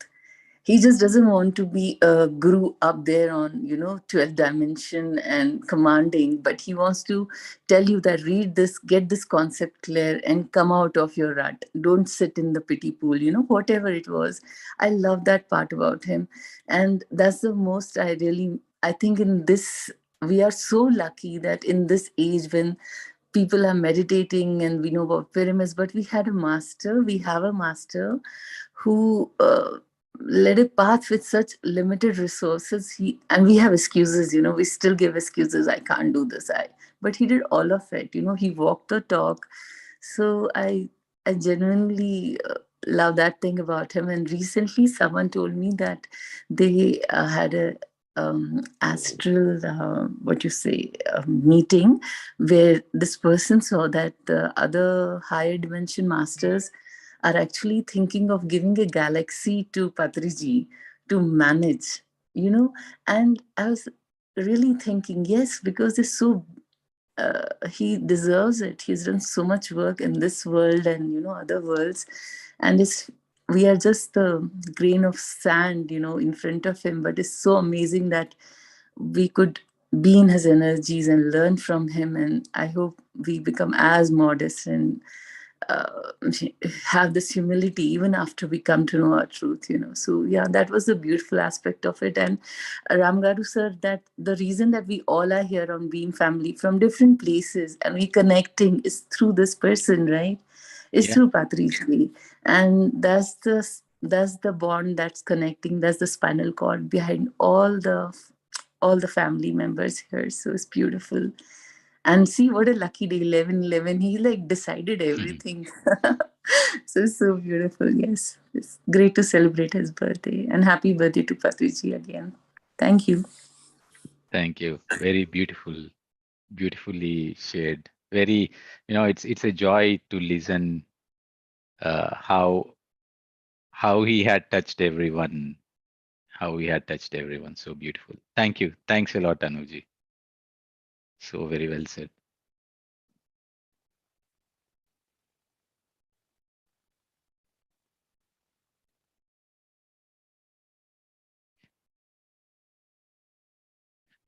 He just doesn't want to be a guru up there on 12th dimension and commanding, but he wants to tell you that read this, get this concept clear, and come out of your rut. Don't sit in the pity pool, whatever it was. I love that part about him. And that's the most I think in this, we are so lucky that in this age when people are meditating and we know about pyramids, but we have a master who led a path with such limited resources. And we have excuses, we still give excuses. I can't do this. But he did all of it. He walked the talk. So I genuinely love that thing about him. And recently, someone told me that they had a astral, meeting, where this person saw that the other higher dimension masters are actually thinking of giving a galaxy to Patriji to manage, and I was really thinking, yes, because he deserves it. He's done so much work in this world and, other worlds. And we are just the grain of sand, in front of him. But it's so amazing that we could be in his energies and learn from him. And I hope we become as modest and have this humility even after we come to know our truth, So yeah, that was the beautiful aspect of it. And Ramgaru sir, that the reason that we all are here on Beam Family from different places and we connecting is through this person, right? It's through Patriji. And that's the bond that's connecting. That's the spinal cord behind all the family members here. So it's beautiful. And see what a lucky day, 11/11. He like decided everything. So beautiful. Yes. It's great to celebrate his birthday. And happy birthday to Patriji again. Thank you. Thank you. Very beautiful, beautifully shared. Very, it's a joy to listen how he had touched everyone, So beautiful. Thank you. Thanks a lot, Anuji. So very well said.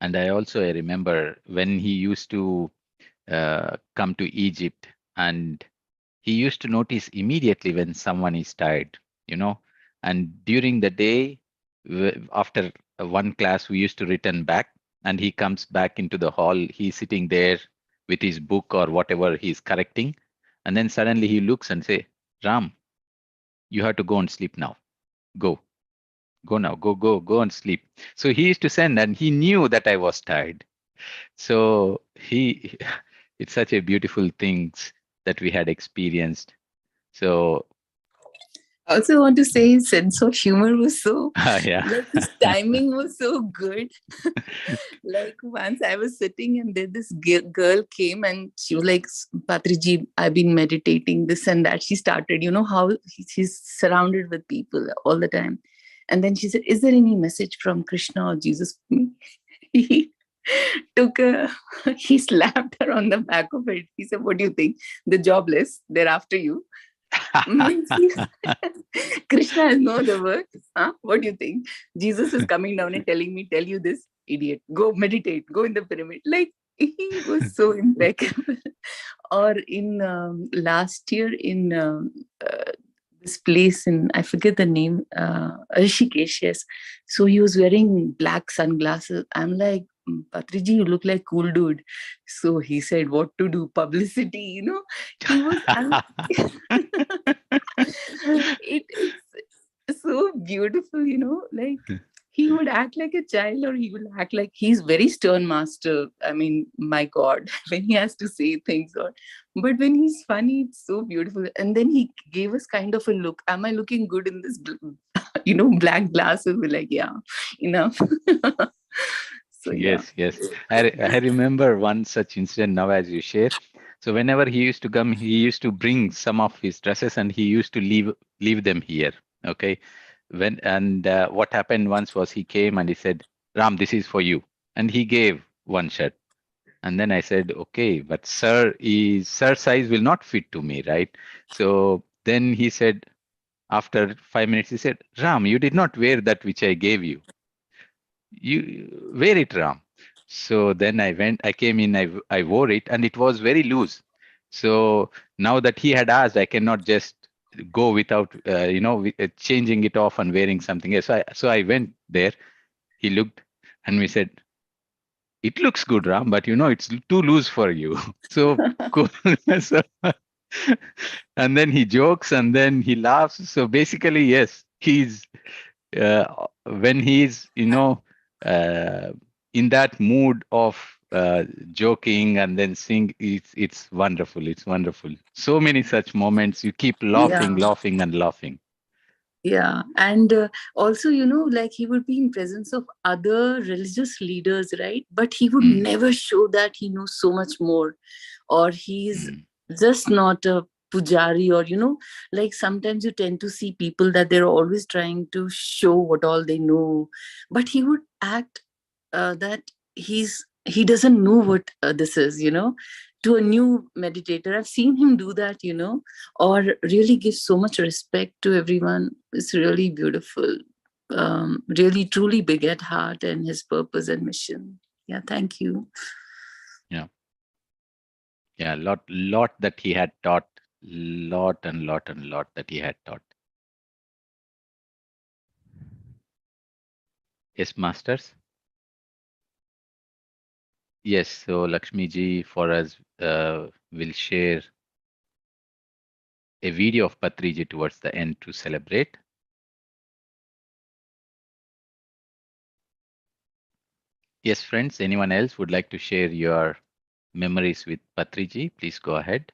And I remember when he used to come to Egypt, and he used to notice immediately when someone is tired, and during the day, after one class, we used to return back, and he comes back into the hall. He's sitting there with his book or whatever he's correcting. And then suddenly he looks and say, Ram, you have to go and sleep now. Go now, go and sleep. So he used to send, and he knew that I was tired. So it's such a beautiful things that we had experienced. So I also want to say his sense of humor was so, yeah. like his timing was so good. Like once I was sitting and then this girl came and she was like, Patriji, I've been meditating this and that. She started, how she's surrounded with people all the time. And then she said, is there any message from Krishna or Jesus for me? He he slapped her on the back of it. He said, what do you think? The jobless, they're after you. Krishna has no other words. Huh? What do you think? Jesus is coming down and telling me, tell you this, idiot. Go meditate. Go in the pyramid. Like, he was so impeccable. Or in last year in this place in, I forget the name, Rishikesh, yes. So he was wearing black sunglasses. I'm like, Patriji, you look like cool dude. So he said, what to do? Publicity, He was, it's so beautiful, like he would act like a child or he would act like he's very stern master. I mean, my God, when he has to say things but when he's funny, it's so beautiful. And then he gave us kind of a look. Am I looking good in this, black glasses? We're like, yeah, enough. So, yeah. Yes. I remember one such incident now as you share. So whenever he used to come, he used to bring some of his dresses and he used to leave them here. Okay. What happened once was he came and he said, Ram, this is for you. And he gave one shirt. And then I said, okay, but sir size will not fit to me, right? So then he said, after 5 minutes, he said, Ram, you did not wear that which I gave you. You wear it, Ram. So then I came in, I wore it and it was very loose. So now that he had asked, I cannot just go without, changing it off and wearing something else. So I went there. He looked and we said, it looks good, Ram, but it's too loose for you. So cool. So, and then he jokes and then he laughs. So basically, yes, he's when he's in that mood of joking and then sing, it's wonderful. It's wonderful. So many such moments. You keep laughing, Yeah. laughing, and laughing. Yeah. And also, like he would be in presence of other religious leaders, right? But he would never show that he knows so much more, or he's just not a pujari, or, like sometimes you tend to see people that they're always trying to show what all they know. But he would act that he doesn't know what this is, to a new meditator. I've seen him do that, or really give so much respect to everyone. It's really beautiful. Really, truly big at heart and his purpose and mission. Yeah, thank you. Yeah, lot that he had taught, lot and lot and lot that he had taught. Yes, masters. Yes, so Lakshmi ji for us will share a video of Patriji towards the end to celebrate. Yes, friends, anyone else would like to share your memories with Patriji? Please go ahead.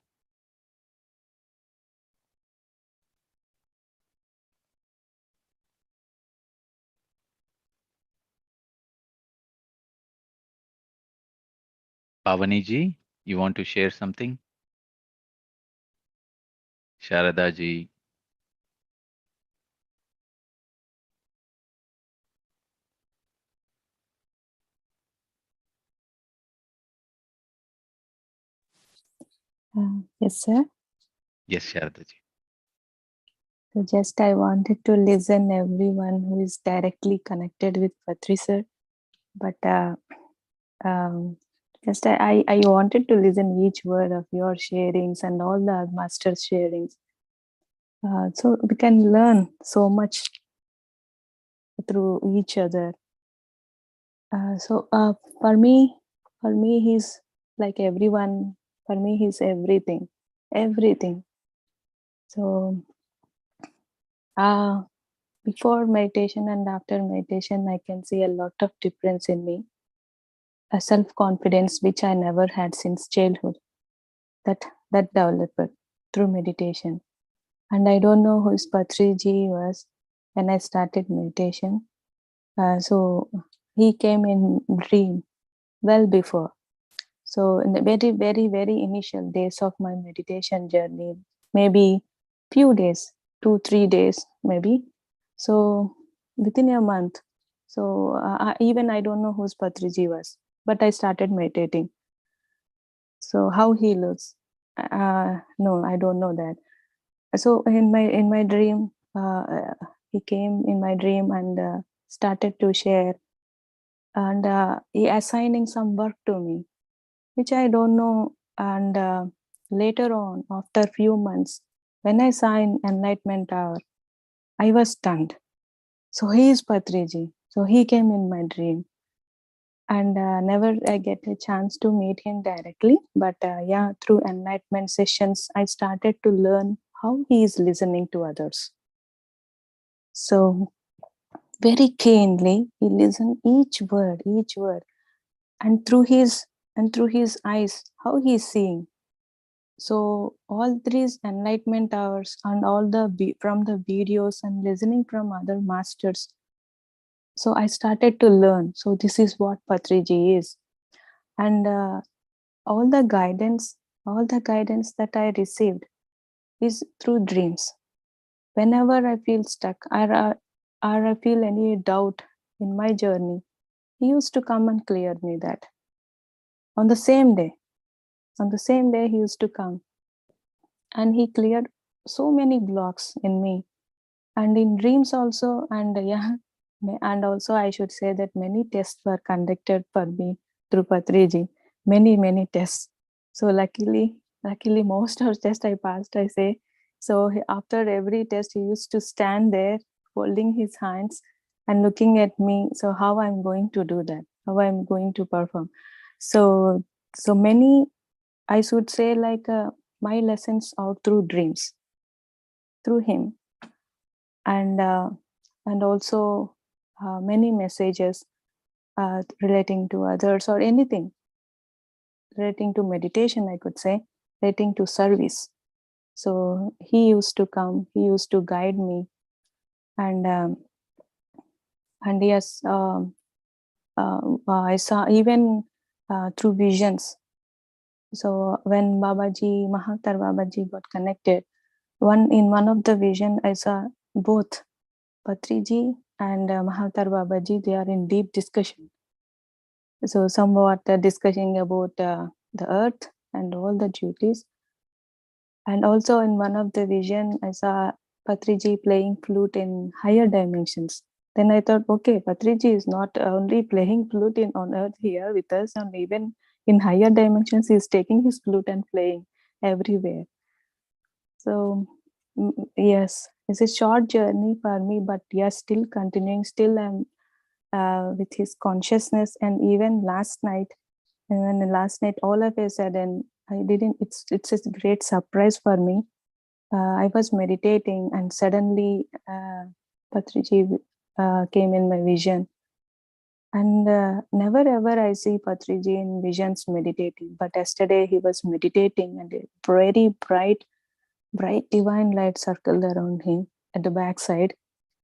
Pavani ji, you want to share something? Sharada ji. Yes, sir. Yes, Sharada ji. So just I wanted to listen everyone who is directly connected with Patri sir, but just I wanted to listen each word of your sharings and all the masters' sharings. So we can learn so much through each other. For me, he's like everyone. For me, he's everything, everything. So, before meditation and after meditation, I can see a lot of difference in me. A self-confidence which I never had since childhood. That developed through meditation. And I don't know who Patriji was when I started meditation. So he came in dream well before. So in the very, very, very initial days of my meditation journey, maybe few days, 2-3 days, maybe. So within a month, so even I don't know who Patriji was, but I started meditating. So how he looks, no, I don't know that. So in my dream, he came in my dream and started to share, and he assigning some work to me, which I don't know. And later on, after few months, when I saw in Enlightenment Hour, I was stunned. So he is Patriji. So he came in my dream, and never I get a chance to meet him directly. But yeah, through enlightenment sessions, I started to learn how he is listening to others. So very keenly, he listened each word, and through his eyes, how he is seeing. So all these enlightenment hours and all from the videos and listening from other masters. So I started to learn. So this is what Patriji is, and all the guidance that I received is through dreams. Whenever I feel stuck or I feel any doubt in my journey, he used to come and clear me that. On the same day, he used to come and he cleared so many blocks in me and in dreams also. And yeah, and also I should say that many tests were conducted for me through Patriji, many tests. So luckily most of tests I passed, I say. So after every test he used to stand there holding his hands and looking at me. So how I'm going to do that, how I'm going to perform. So many, I should say, like my lessons out through dreams, through him. And also many messages relating to others or anything relating to meditation, I could say, relating to service. So he used to come, he used to guide me, and yes, I saw even through visions. So when Mahatar Babaji got connected, in one of the vision I saw both Patriji and Mahatar Babaji, they are in deep discussion. So somewhat discussing about the earth and all the duties. And also in one of the vision, I saw Patriji playing flute in higher dimensions. Then I thought, okay, Patriji is not only playing flute on earth here with us, and even in higher dimensions, he is taking his flute and playing everywhere. So yes, it's a short journey for me, but yes, still continuing. Still, I'm with his consciousness. And even last night, all of a sudden, I didn't. It's a great surprise for me. I was meditating, and suddenly, Patriji came in my vision. And never ever I see Patriji in visions meditating. But yesterday he was meditating, and a very bright divine light circled around him at the backside.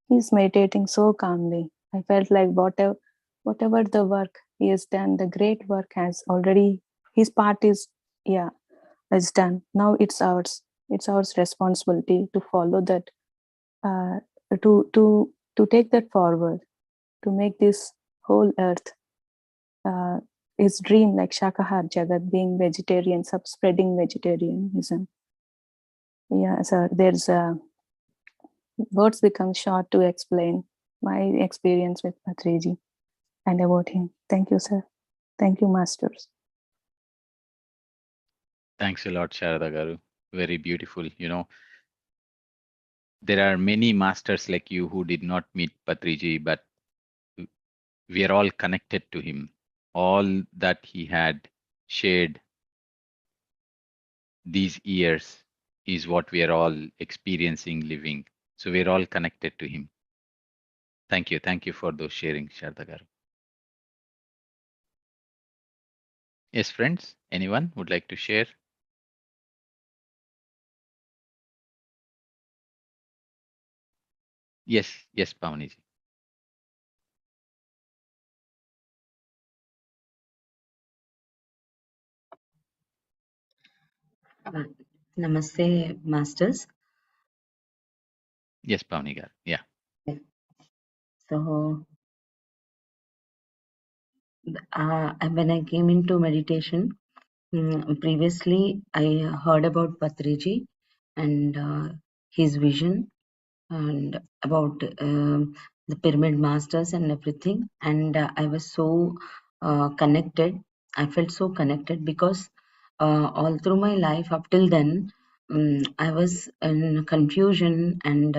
He's meditating so calmly. I felt like whatever the work he has done, the great work has already, his part is, is done. Now it's ours. It's our responsibility to follow that, uh, to take that forward, to make this whole earth his dream, like Shakahar Jagat, being vegetarian, spreading vegetarianism. Yeah, so there's words become short to explain my experience with Patriji and about him. Thank you, sir. Thank you, masters. Thanks a lot, Sharada Garu. Very beautiful. You know, there are many masters like you who did not meet Patriji, but we are all connected to him. All that he had shared these years is what we are all experiencing, living. So we're all connected to him. Thank you. Thank you for those sharing, Sharda Garu. Yes, friends, anyone would like to share? Yes, yes, Pavaniji. Namaste, masters. Yes, Pavani Garu. Yeah. So, when I came into meditation, previously I heard about Patriji and his vision and about the pyramid masters and everything. And I was so connected. I felt so connected because all through my life up till then, I was in confusion and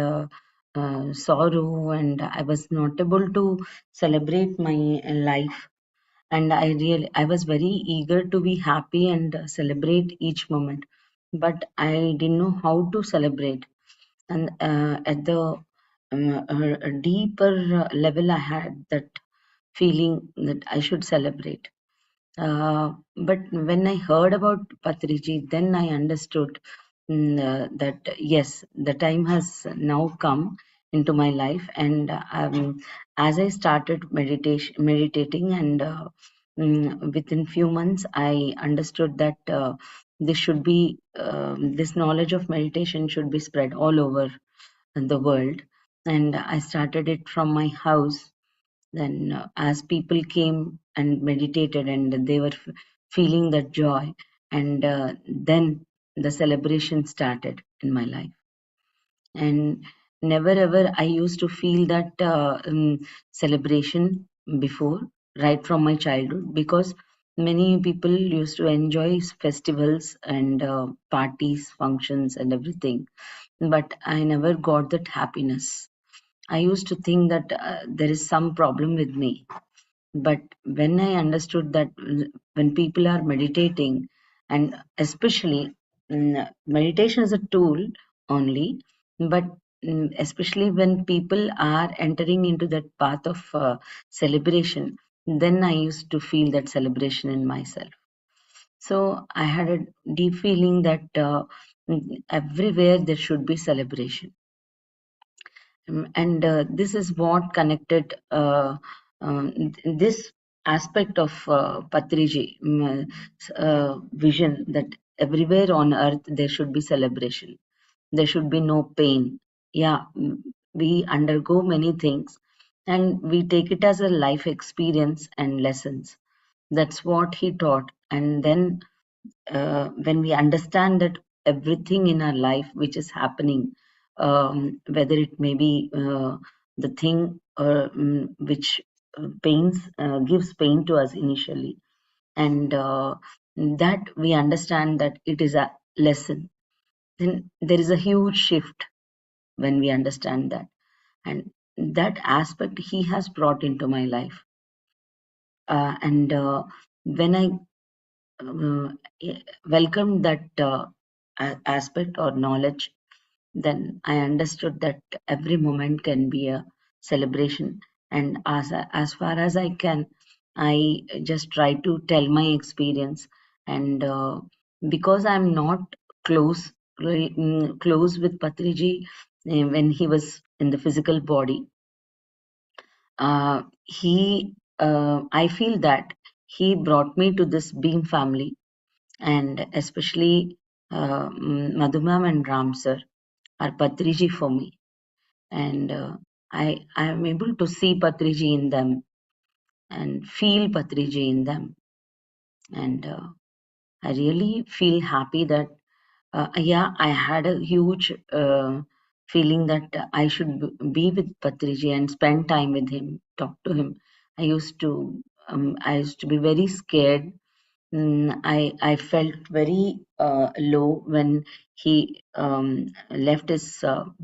sorrow, and I was not able to celebrate my life. And I was very eager to be happy and celebrate each moment, but I didn't know how to celebrate. And at the deeper level, I had that feeling that I should celebrate. But when I heard about Patriji, then I understood that yes, the time has now come into my life. And as I started meditating, and within few months, I understood that this should be this knowledge of meditation should be spread all over the world. And I started it from my house. Then, as people came and meditated, and they were feeling that joy, and then the celebration started in my life. And never ever I used to feel that celebration before, right from my childhood, because many people used to enjoy festivals and parties, functions, and everything. But I never got that happiness. I used to think that there is some problem with me. But when I understood that when people are meditating, and especially meditation is a tool only, but especially when people are entering into that path of celebration, then I used to feel that celebration in myself. So I had a deep feeling that everywhere there should be celebration. And this is what connected this aspect of Patriji vision, that everywhere on earth there should be celebration. There should be no pain. Yeah, we undergo many things and we take it as a life experience and lessons. That's what he taught. And then when we understand that everything in our life which is happening, whether it may be the thing which gives pain to us initially, and that we understand that it is a lesson. then there is a huge shift when we understand that. And that aspect he has brought into my life. And when I welcomed that aspect or knowledge, then I understood that every moment can be a celebration. And as far as I can, I just try to tell my experience. And because I'm not close close with Patriji when he was in the physical body, I feel that he brought me to this Beam family, and especially Madhu ma'am and Ram sir are Patriji for me. And I am able to see Patriji in them and feel Patriji in them. And I really feel happy that, yeah, I had a huge feeling that I should be with Patriji and spend time with him, talk to him. I used to be very scared. I felt very low when he left his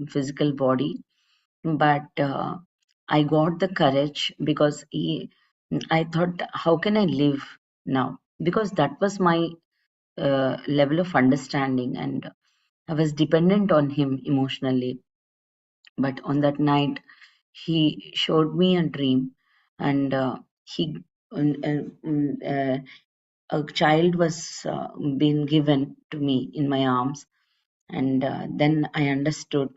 physical body, but I got the courage because I thought, how can I live now? Because that was my level of understanding, and I was dependent on him emotionally. But on that night, he showed me a dream, and he a child was being given to me in my arms, and then I understood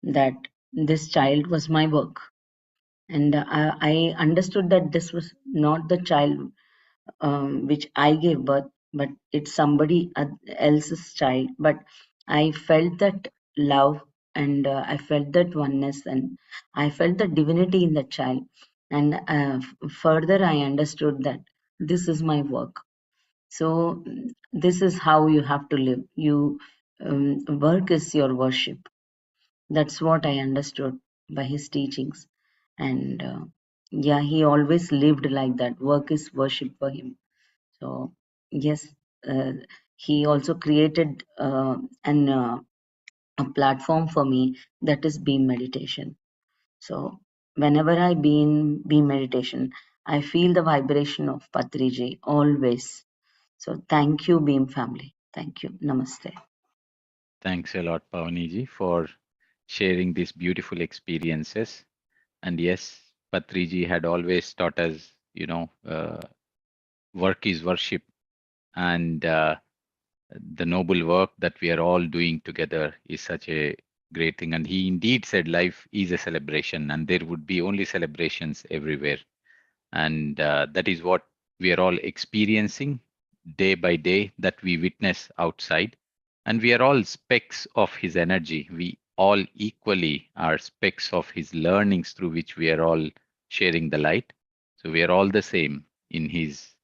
that this child was my work. And I understood that this was not the child which I gave birth, but it's somebody else's child. But I felt that love, and I felt that oneness, and I felt the divinity in the child. And further, I understood that this is my work. So this is how you have to live. You work is your worship. That's what I understood by his teachings. And yeah, he always lived like that. Work is worship for him. So yes, uh, he also created a platform for me, that is Beam meditation. So whenever I be in Beam meditation, I feel the vibration of Patriji always. So thank you, Beam family. Thank you. Namaste. Thanks a lot, Pavaniji, for sharing these beautiful experiences. And yes, Patriji had always taught us, work is worship, and the noble work that we are all doing together is such a great thing. And he indeed said life is a celebration, and there would be only celebrations everywhere. And that is what we are all experiencing day by day, that we witness outside. And we are all specks of his energy. We all equally are specks of his learnings through which we are all sharing the light. So we are all the same in his,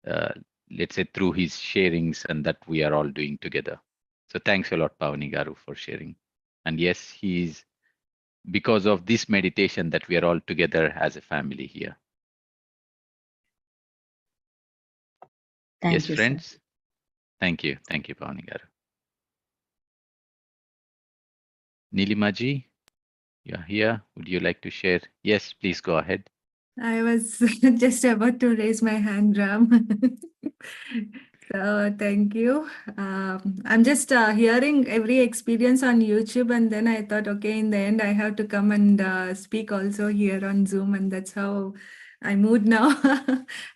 let's say, through his sharings, and that we are all doing together. So thanks a lot, Pavani Garu, for sharing. And yes, he's because of this meditation that we are all together as a family here. Thank Yes, you, friends. sir. Thank you. Thank you, Pavani Garu. Nilimaji, you're here. Would you like to share? Yes, please go ahead. I was just about to raise my hand, Ram. So thank you. I'm just hearing every experience on YouTube, and then I thought, okay, in the end, I have to come and speak also here on Zoom, and that's how I moved now.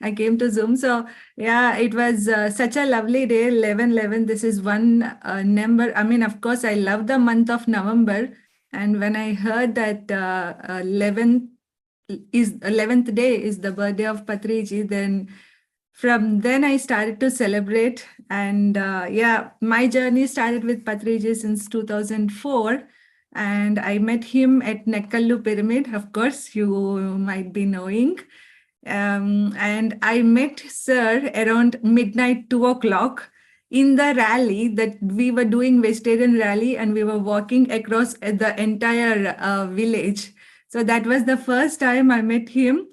I came to Zoom. So yeah, it was such a lovely day, 11/11. This is one number. I mean, of course, I love the month of November. And when I heard that 11th day is the birthday of Patriji, then from then I started to celebrate. And yeah, my journey started with Patriji since 2004. And I met him at Nekkallu Pyramid, of course, you might be knowing. And I met Sir around midnight, 2 o'clock in the rally that we were doing, vegetarian rally, and we were walking across the entire village. So that was the first time I met him.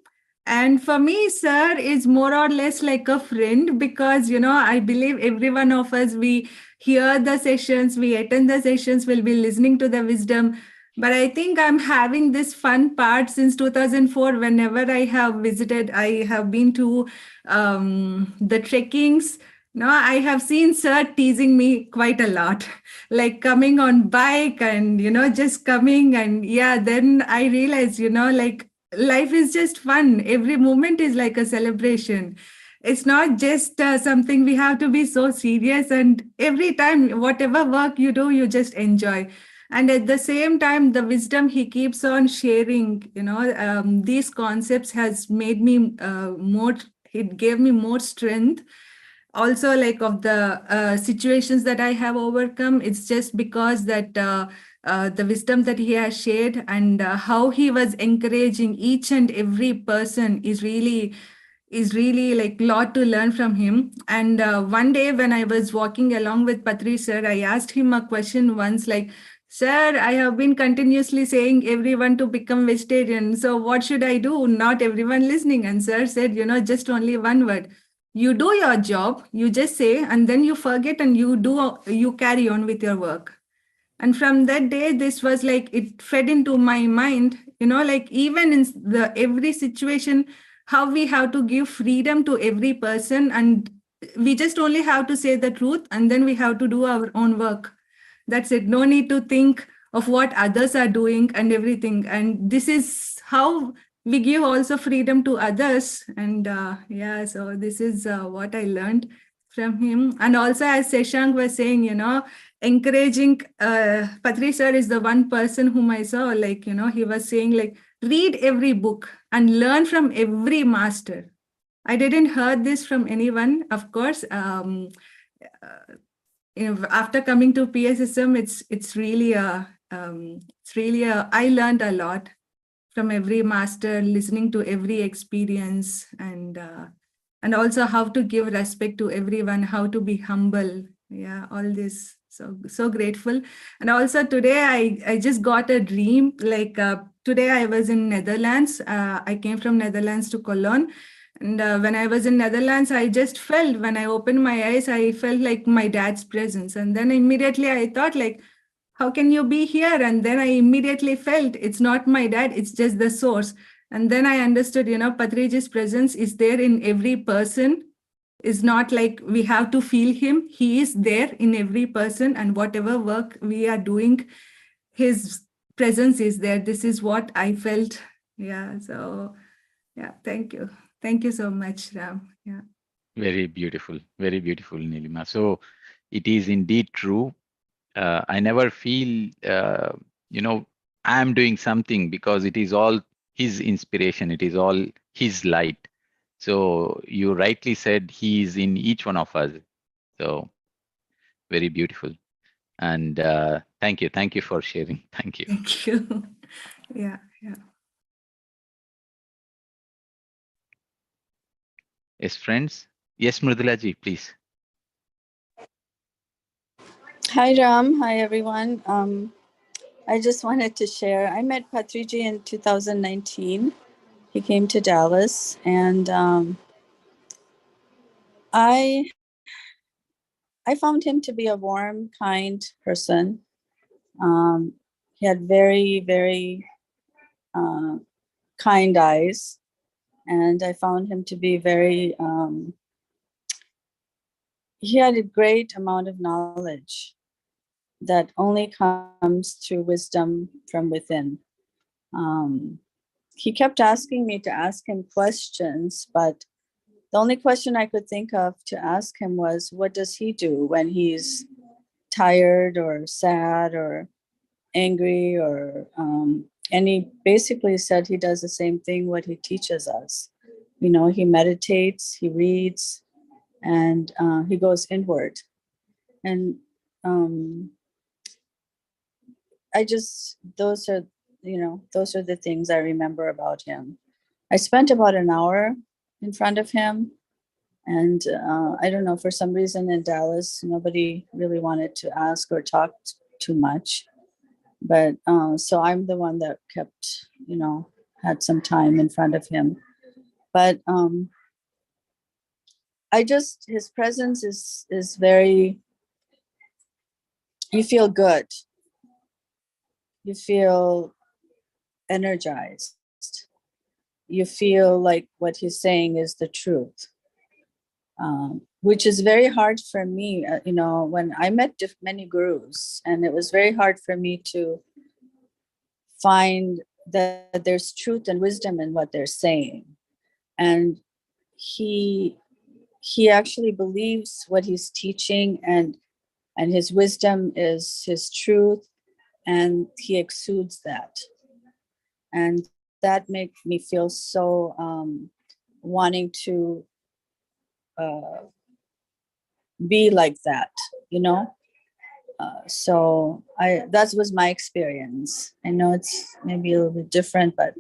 And for me, sir is more or less like a friend because, I believe every one of us, we hear the sessions, we attend the sessions, we'll be listening to the wisdom. But I think I'm having this fun part since 2004. Whenever I have visited, I have been to the trekkings. No, I have seen sir teasing me quite a lot, like coming on bike and, just coming. And yeah, then I realized, like life is just fun. Every moment is like a celebration. It's not just something we have to be so serious. And every time, whatever work you do, you just enjoy. And at the same time, the wisdom he keeps on sharing, these concepts has made me more, it gave me more strength also, like of the situations that I have overcome. It's just because that the wisdom that he has shared and how he was encouraging each and every person is really like lot to learn from him. And one day when I was walking along with Patri sir, I asked him a question once, like, sir, I have been continuously saying everyone to become vegetarian, so what should I do? Not everyone listening. And sir said, just only one word: you do your job, you just say, and then you forget, and you carry on with your work. And from that day, this was like it fed into my mind, like even in the every situation, how we have to give freedom to every person, and we just only have to say the truth, and then we have to do our own work. That's it. No need to think of what others are doing and everything. And this is how we give also freedom to others. And yeah, so this is what I learned from him. And also, as Seshank was saying, encouraging Patri sir is the one person whom I saw, like, he was saying, like, read every book and learn from every master. I didn't heard this from anyone, of course. After coming to PSSM, it's really I learned a lot from every master, listening to every experience, and also how to give respect to everyone, how to be humble. Yeah, all this. So grateful. And also today I just got a dream. Like today I was in Netherlands. I came from Netherlands to Cologne. And when I was in Netherlands, I just felt, when I opened my eyes, I felt like my dad's presence. And then immediately I thought, like, how can you be here? And then I immediately felt it's not my dad, it's just the source. And then I understood, Patriji's presence is there in every person. It's not like we have to feel him. He is there in every person. And whatever work we are doing, his presence is there. This is what I felt. Yeah. So, yeah, thank you. Thank you so much, Ram. Yeah. Very beautiful, Nilima. So it is indeed true. I never feel, I'm doing something, because it is all his inspiration. It is all his light. So you rightly said he is in each one of us. So very beautiful. And thank you for sharing. Thank you. Thank you. Yeah. Yes, friends. Yes, Mridulaji, please. Hi, Ram. Hi, everyone. I just wanted to share. I met Patriji in 2019. He came to Dallas, and I found him to be a warm, kind person. He had very, very kind eyes, and I found him to be very. He had a great amount of knowledge that only comes through wisdom from within. He kept asking me to ask him questions, but the only question I could think of to ask him was, what does he do when he's tired or sad or angry? And he basically said he does the same thing what he teaches us. He meditates, he reads, and he goes inward. And those are the things I remember about him. I spent about an hour in front of him, and I don't know, for some reason in Dallas, nobody really wanted to ask or talk too much. But so I'm the one that kept, had some time in front of him. But his presence is very, you feel good. You feel energized. You feel like what he's saying is the truth. Which is very hard for me, when I met many gurus, and it was very hard for me to find that there's truth and wisdom in what they're saying. And he actually believes what he's teaching, and his wisdom is his truth, and he exudes that. And that makes me feel so wanting to be like that, so that was my experience. I know it's maybe a little bit different, but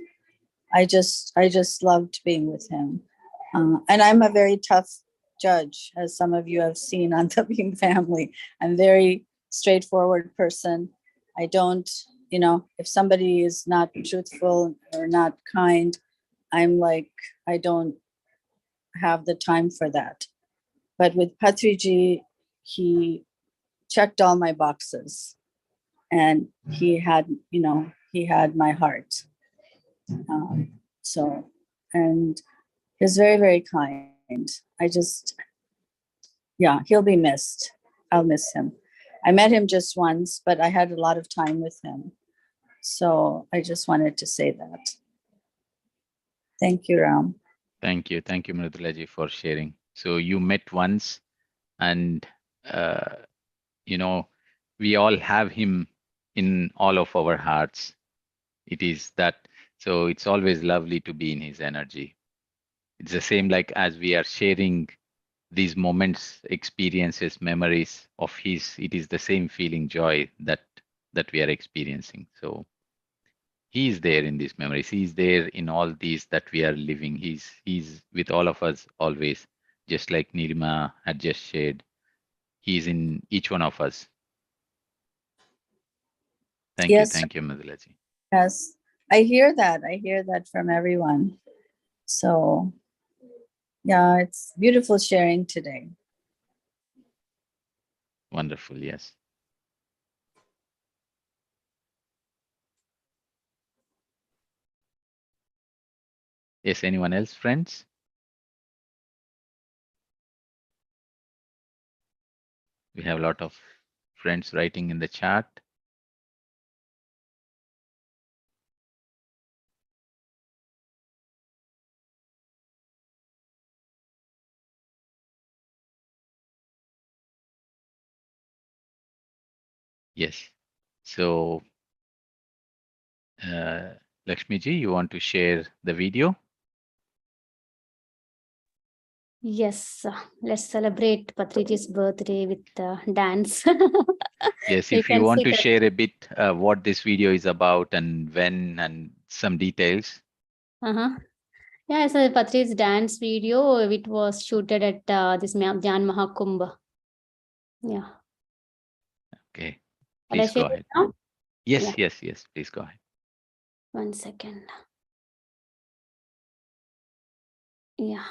I just loved being with him. And I'm a very tough judge, as some of you have seen on the Beam Family. I'm very straightforward person. I don't, if somebody is not truthful or not kind, I'm like, I don't have the time for that. But with Patriji, he checked all my boxes, and he had my heart. And he's very, very kind. He'll be missed. I'll miss him. I met him just once, but I had a lot of time with him. So I just wanted to say that. Thank you, Ram. Thank you. Thank you, Mridulaji, for sharing. So you met once, and, we all have him in all of our hearts. It is that. So it's always lovely to be in his energy. It's the same like as we are sharing these moments, experiences, memories of his, it is the same feeling, joy that we are experiencing. So he is there in these memories. He is there in all these that we are living. He's with all of us always, just like Nilima had just shared. He's in each one of us. Thank you. Thank you, Mridulaji. Yes, I hear that. I hear that from everyone. So yeah, it's beautiful sharing today. Wonderful. Yes. Yes. Anyone else, friends? We have a lot of friends writing in the chat. Yes. So, Lakshmi ji, you want to share the video? Yes, let's celebrate Patriji's birthday with dance. Yes, You if you can want see to that. share a bit what this video is about and when and some details. Yeah, so Patriji's dance video, it was shooted at this Jnan Mahakumbh. Yeah. Okay, Shall I please go share it ahead. now? Yes, Yeah. yes, please go ahead. 1 second. Yeah.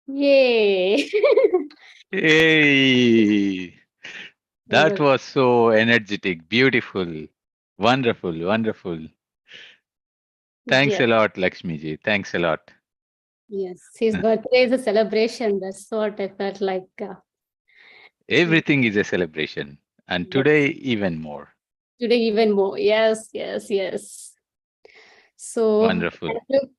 Yay! Hey, that Good. was so energetic, beautiful, wonderful, wonderful. Thanks a Yes, lot, Lakshmi ji. Thanks a lot. yes. His birthday is a celebration. That's what I felt like. Everything is a celebration, and Yes. today even more. Today, even more. Yes, yes, yes. So, Wonderful. thank you.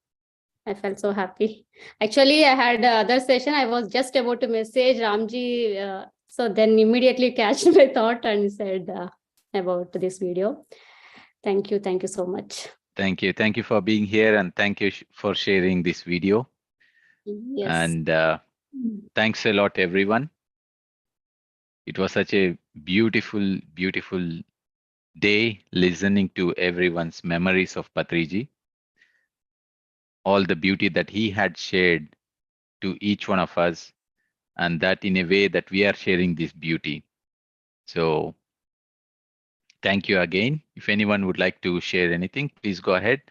I felt so happy. Actually, I had other session. I was just about to message Ramji. So then immediately catch my thought and said about this video. Thank you. Thank you so much. Thank you. Thank you for being here, and thank you for sharing this video. Yes. And thanks a lot, everyone. It was such a beautiful, beautiful day listening to everyone's memories of Patriji, all the beauty that he had shared to each one of us, and that in a way that we are sharing this beauty. So thank you again. If anyone would like to share anything, please go ahead.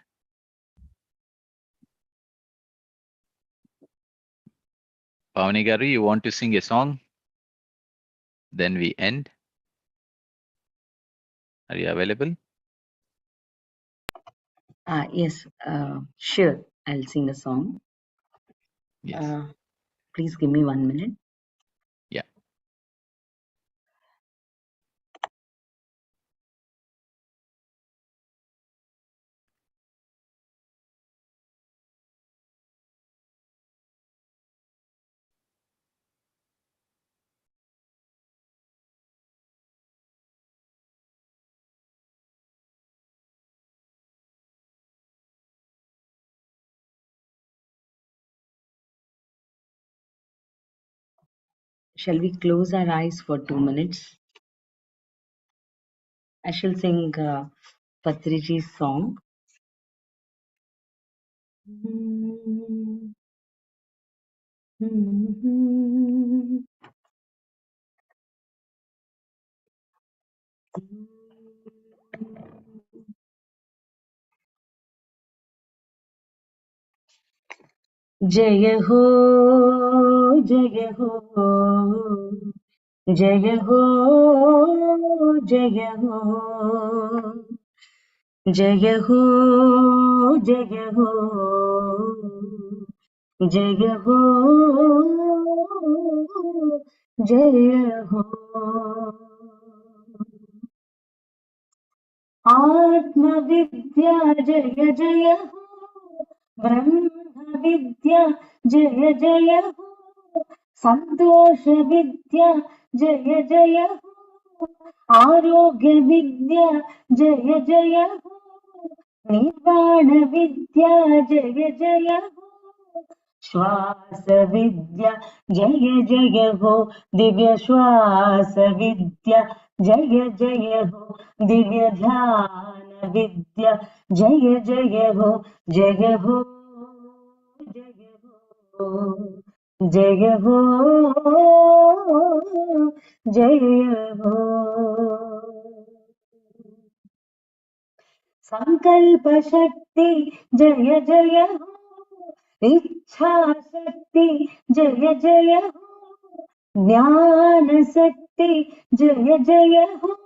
Pavani Garu, you want to sing a song? Then we end. Are you available? Yes, sure. I'll sing a song. Yes. Please give me 1 minute. Yeah. Shall we close our eyes for 2 minutes? I shall sing Patriji's song. जय हो जय हो जय हो जय हो जय हो जय हो जय हो जय हो आत्मविद्या जय जय हो ब्रह्म विद्या जय जय हो, संतोष विद्या जय जय हो, आरोग्य विद्या जय जय हो, निर्वाण विद्या जय जय हो, श्वास विद्या जय जय हो, दिव्य श्वास विद्या जय जय हो, दिव्य ध्यान विद्या जय जय हो, जय हो, जय हो, जय हो, जय हो। संकल्प शक्ति जय जय हो, इच्छा शक्ति जय जय हो, ज्ञान शक्ति जय जय हो,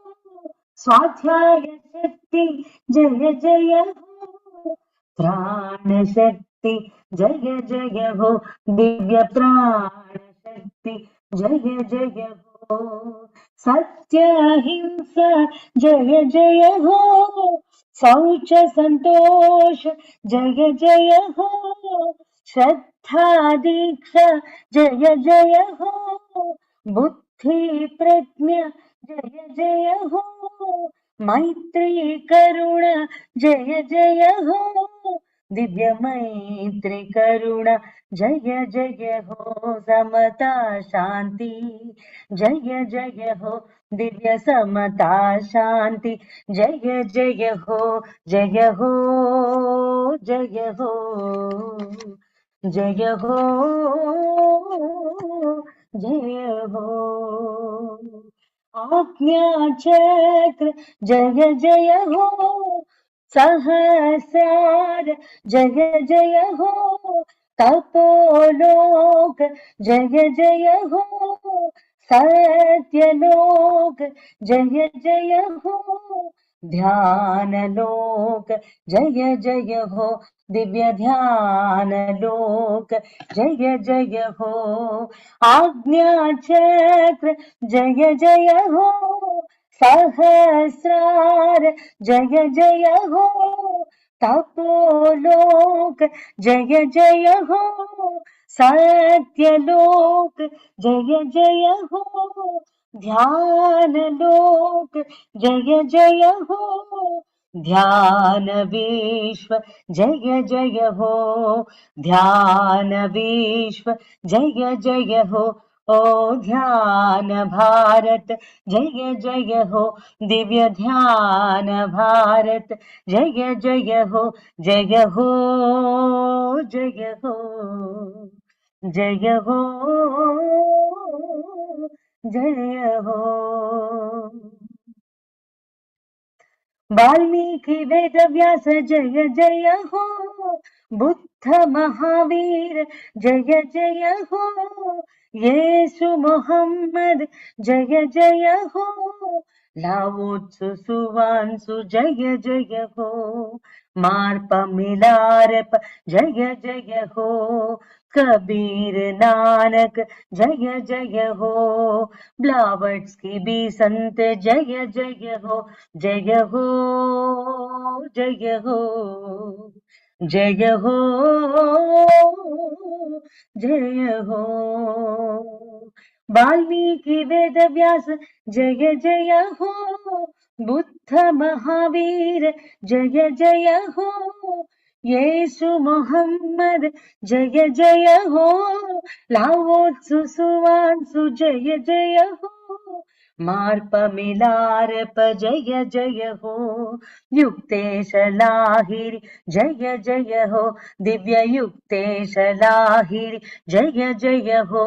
स्वाध्याय शक्ति जय जय हो, प्राण शक्ति जय जय हो, दिव्य प्राण शक्ति जय जय हो, सत्य हिंसा जय जय हो, शौच संतोष जय जय हो, श्रद्धा दीक्षा जय जय हो, बुद्धि प्रज्ञा जय जय हो, मैत्री करुणा जय जय हो, दिव्य मैत्री करुणा जय जय हो, समता शांति जय जय हो, दिव्य समता शांति जय जय हो, जय हो, जय हो, जय हो, जय हो, आज्ञा चक्र जय जय हो, सहस्रार जय जय हो, तपोलोक जय जय हो, सत्यलोक जय जय हो, ध्यान लोक जय जय हो, दिव्य ध्यान लोक जय जय हो, आज्ञा चक्र जय जय हो, सहस्रार जय जय हो, तपोलोक जय जय हो, सत्यलोक जय जय हो, ध्यान लोक जय जय हो, ध्यान विश्व जय जय हो, ध्यान विश्व जय जय हो, ओ ध्यान भारत जय जय हो, दिव्य ध्यान भारत जय जय हो, जय हो, जय हो, जय हो, जय हो। वाल्मीकि वेद व्यास जय जय हो, बुद्ध महावीर जय जय हो, येसु मोहम्मद जय जय हो, लाओत्सु सुवांसु जय जय हो, मार्प मिलारप जय जय हो, कबीर नानक जय जय हो, ब्लावट्स्की भी संत जय जय हो, जय हो, जय हो, जय हो, जय हो, वाल्मीकि वेद व्यास जय जय हो, बुद्ध महावीर जय जय हो, येसु मोहम्मद जय जय हो, लाओत्सु सुवांसु जय जय हो, मार्प मिलारप जय जय हो, युक्तेश लाहिरि जय जय हो, दिव्य युक्तेश लाहिरि जय जय हो,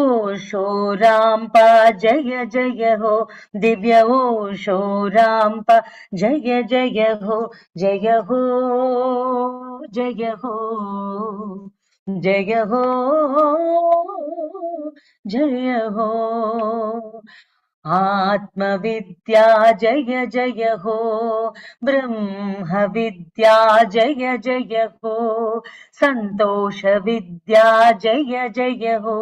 ओशो रामपा जय जय हो, दिव्य ओशो रामपा जय जय हो, जय हो, जय हो, जय हो, जय हो, आत्मविद्या जय जय हो, ब्रह्म विद्या जय जय हो, संतोष विद्या जय जय हो,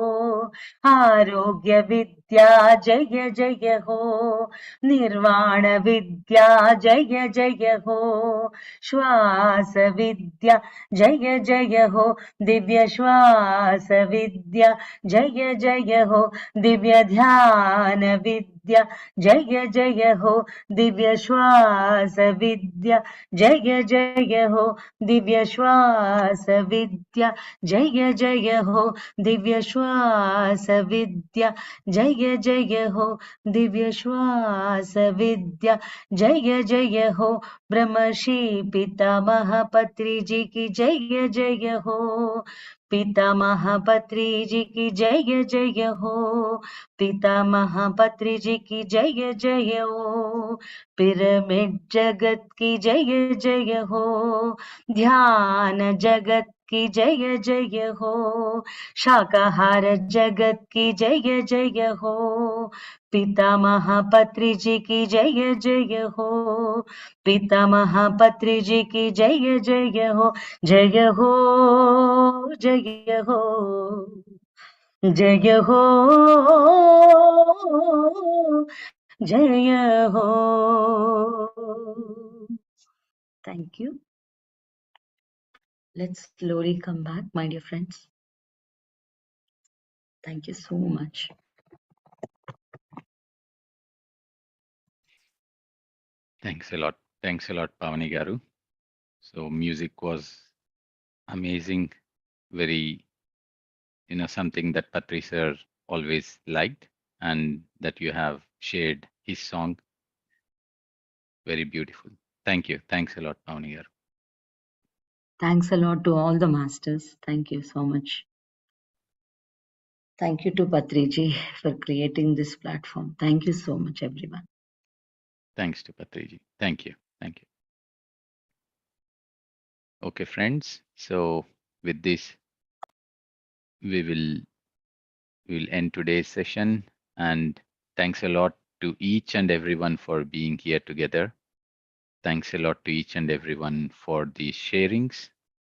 आरोग्य विद्या जय जय हो, निर्वाण विद्या जय जय हो, श्वास विद्या जय जय हो, दिव्य श्वास विद्या जय जय हो, दिव्य ध्यान विद्या जय जय हो, दिव्य श्वास विद्या जय जय हो, दिव्य श्वास विद्या जय जय हो, दिव्य श्वास विद्या जय जय हो, दिव्य श्वास विद्या जय जय हो, ब्रह्मर्षि पितामह पत्रिजी की जय जय हो, पितामह पत्रिजी की जय जय हो, पितामह पत्रिजी की जय जय हो, पिरामिड जगत की जय जय हो, ध्यान जगत की जय जय हो, शाकाहार जगत की जय जय हो, पितामह पत्रिजी की जय जय हो, पितामह पत्रिजी की जय जय हो, जय हो, जय हो, जय हो, जय हो. Thank you. Let's slowly come back, my dear friends. Thank you so much. Thanks a lot. Thanks a lot, Pavani Garu. So music was amazing, very, something that Patri sir always liked, and that you have shared his song. Very beautiful. Thank you. Thanks a lot, Pavani Garu. Thanks a lot to all the masters. Thank you so much. Thank you to Patriji for creating this platform. Thank you so much, everyone. Thanks to Patriji. Thank you. Thank you. Okay, friends. So with this, we will end today's session. And thanks a lot to each and everyone for being here together. Thanks a lot to each and everyone for the sharings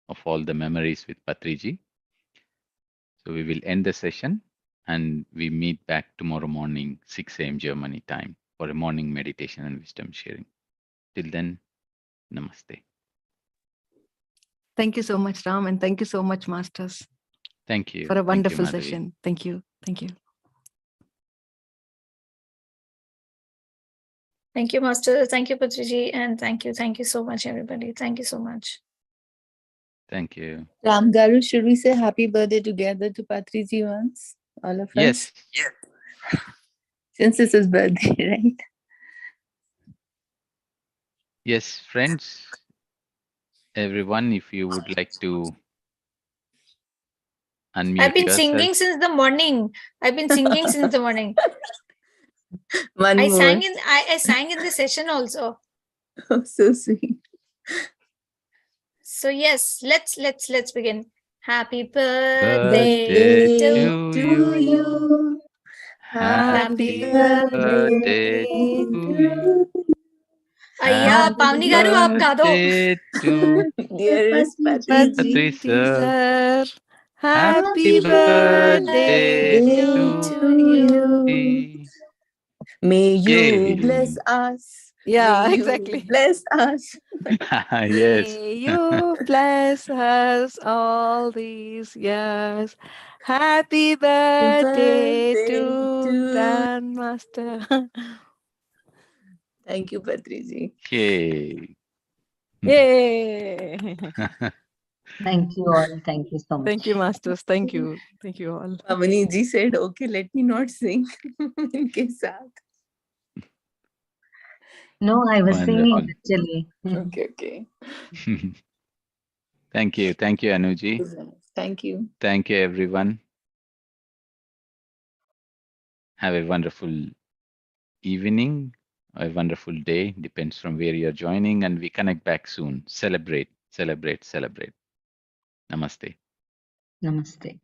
of all the memories with Patriji. So we will end the session and we meet back tomorrow morning, 6 a.m. Germany time for a morning meditation and wisdom sharing. Till then, namaste. Thank you so much, Ram, and thank you so much, masters, Thank you. for a Thank you, wonderful Madhavi. session. Thank you. Thank you. Thank you, Master. Thank you, Patriji. And thank you so much, everybody. Thank you so much. Thank you. Ram Garu, should we say happy birthday together to Patriji once? All of Yes. us? Yes. Since it's his birthday, right? Yes, friends, everyone, if you would like to unmute I've been yourself. singing since the morning. I've been singing since the morning. One I more. sang in the session also. Oh, so sweet. So yes, let's begin. Happy Birthday birthday to to you. you. Happy Happy birthday birthday to to you. you. Ayya, Pavni garu, aap गा दो. Birthday to Dearest Patri Patriji, sir. Sir, Happy happy birthday birthday birthday to to you. you. May you bless Yay. us. Yeah, May exactly. you bless us. Yes. May you bless us all these years. Happy birthday Birthday to to. Grandmaster. Thank you, Patriji. Okay. Yay! Thank you all. Thank you so much. Thank you, masters. Thank you. Thank you all. Pavani ji said, okay, let me not sing. Inke saath. No, I was singing Wonderful. actually. Okay, okay. Thank you. Thank you, Anuji. Thank you. Thank you, everyone. Have a wonderful evening, a wonderful day. Depends from where you're joining, and we connect back soon. Celebrate, celebrate, celebrate. Namaste. Namaste.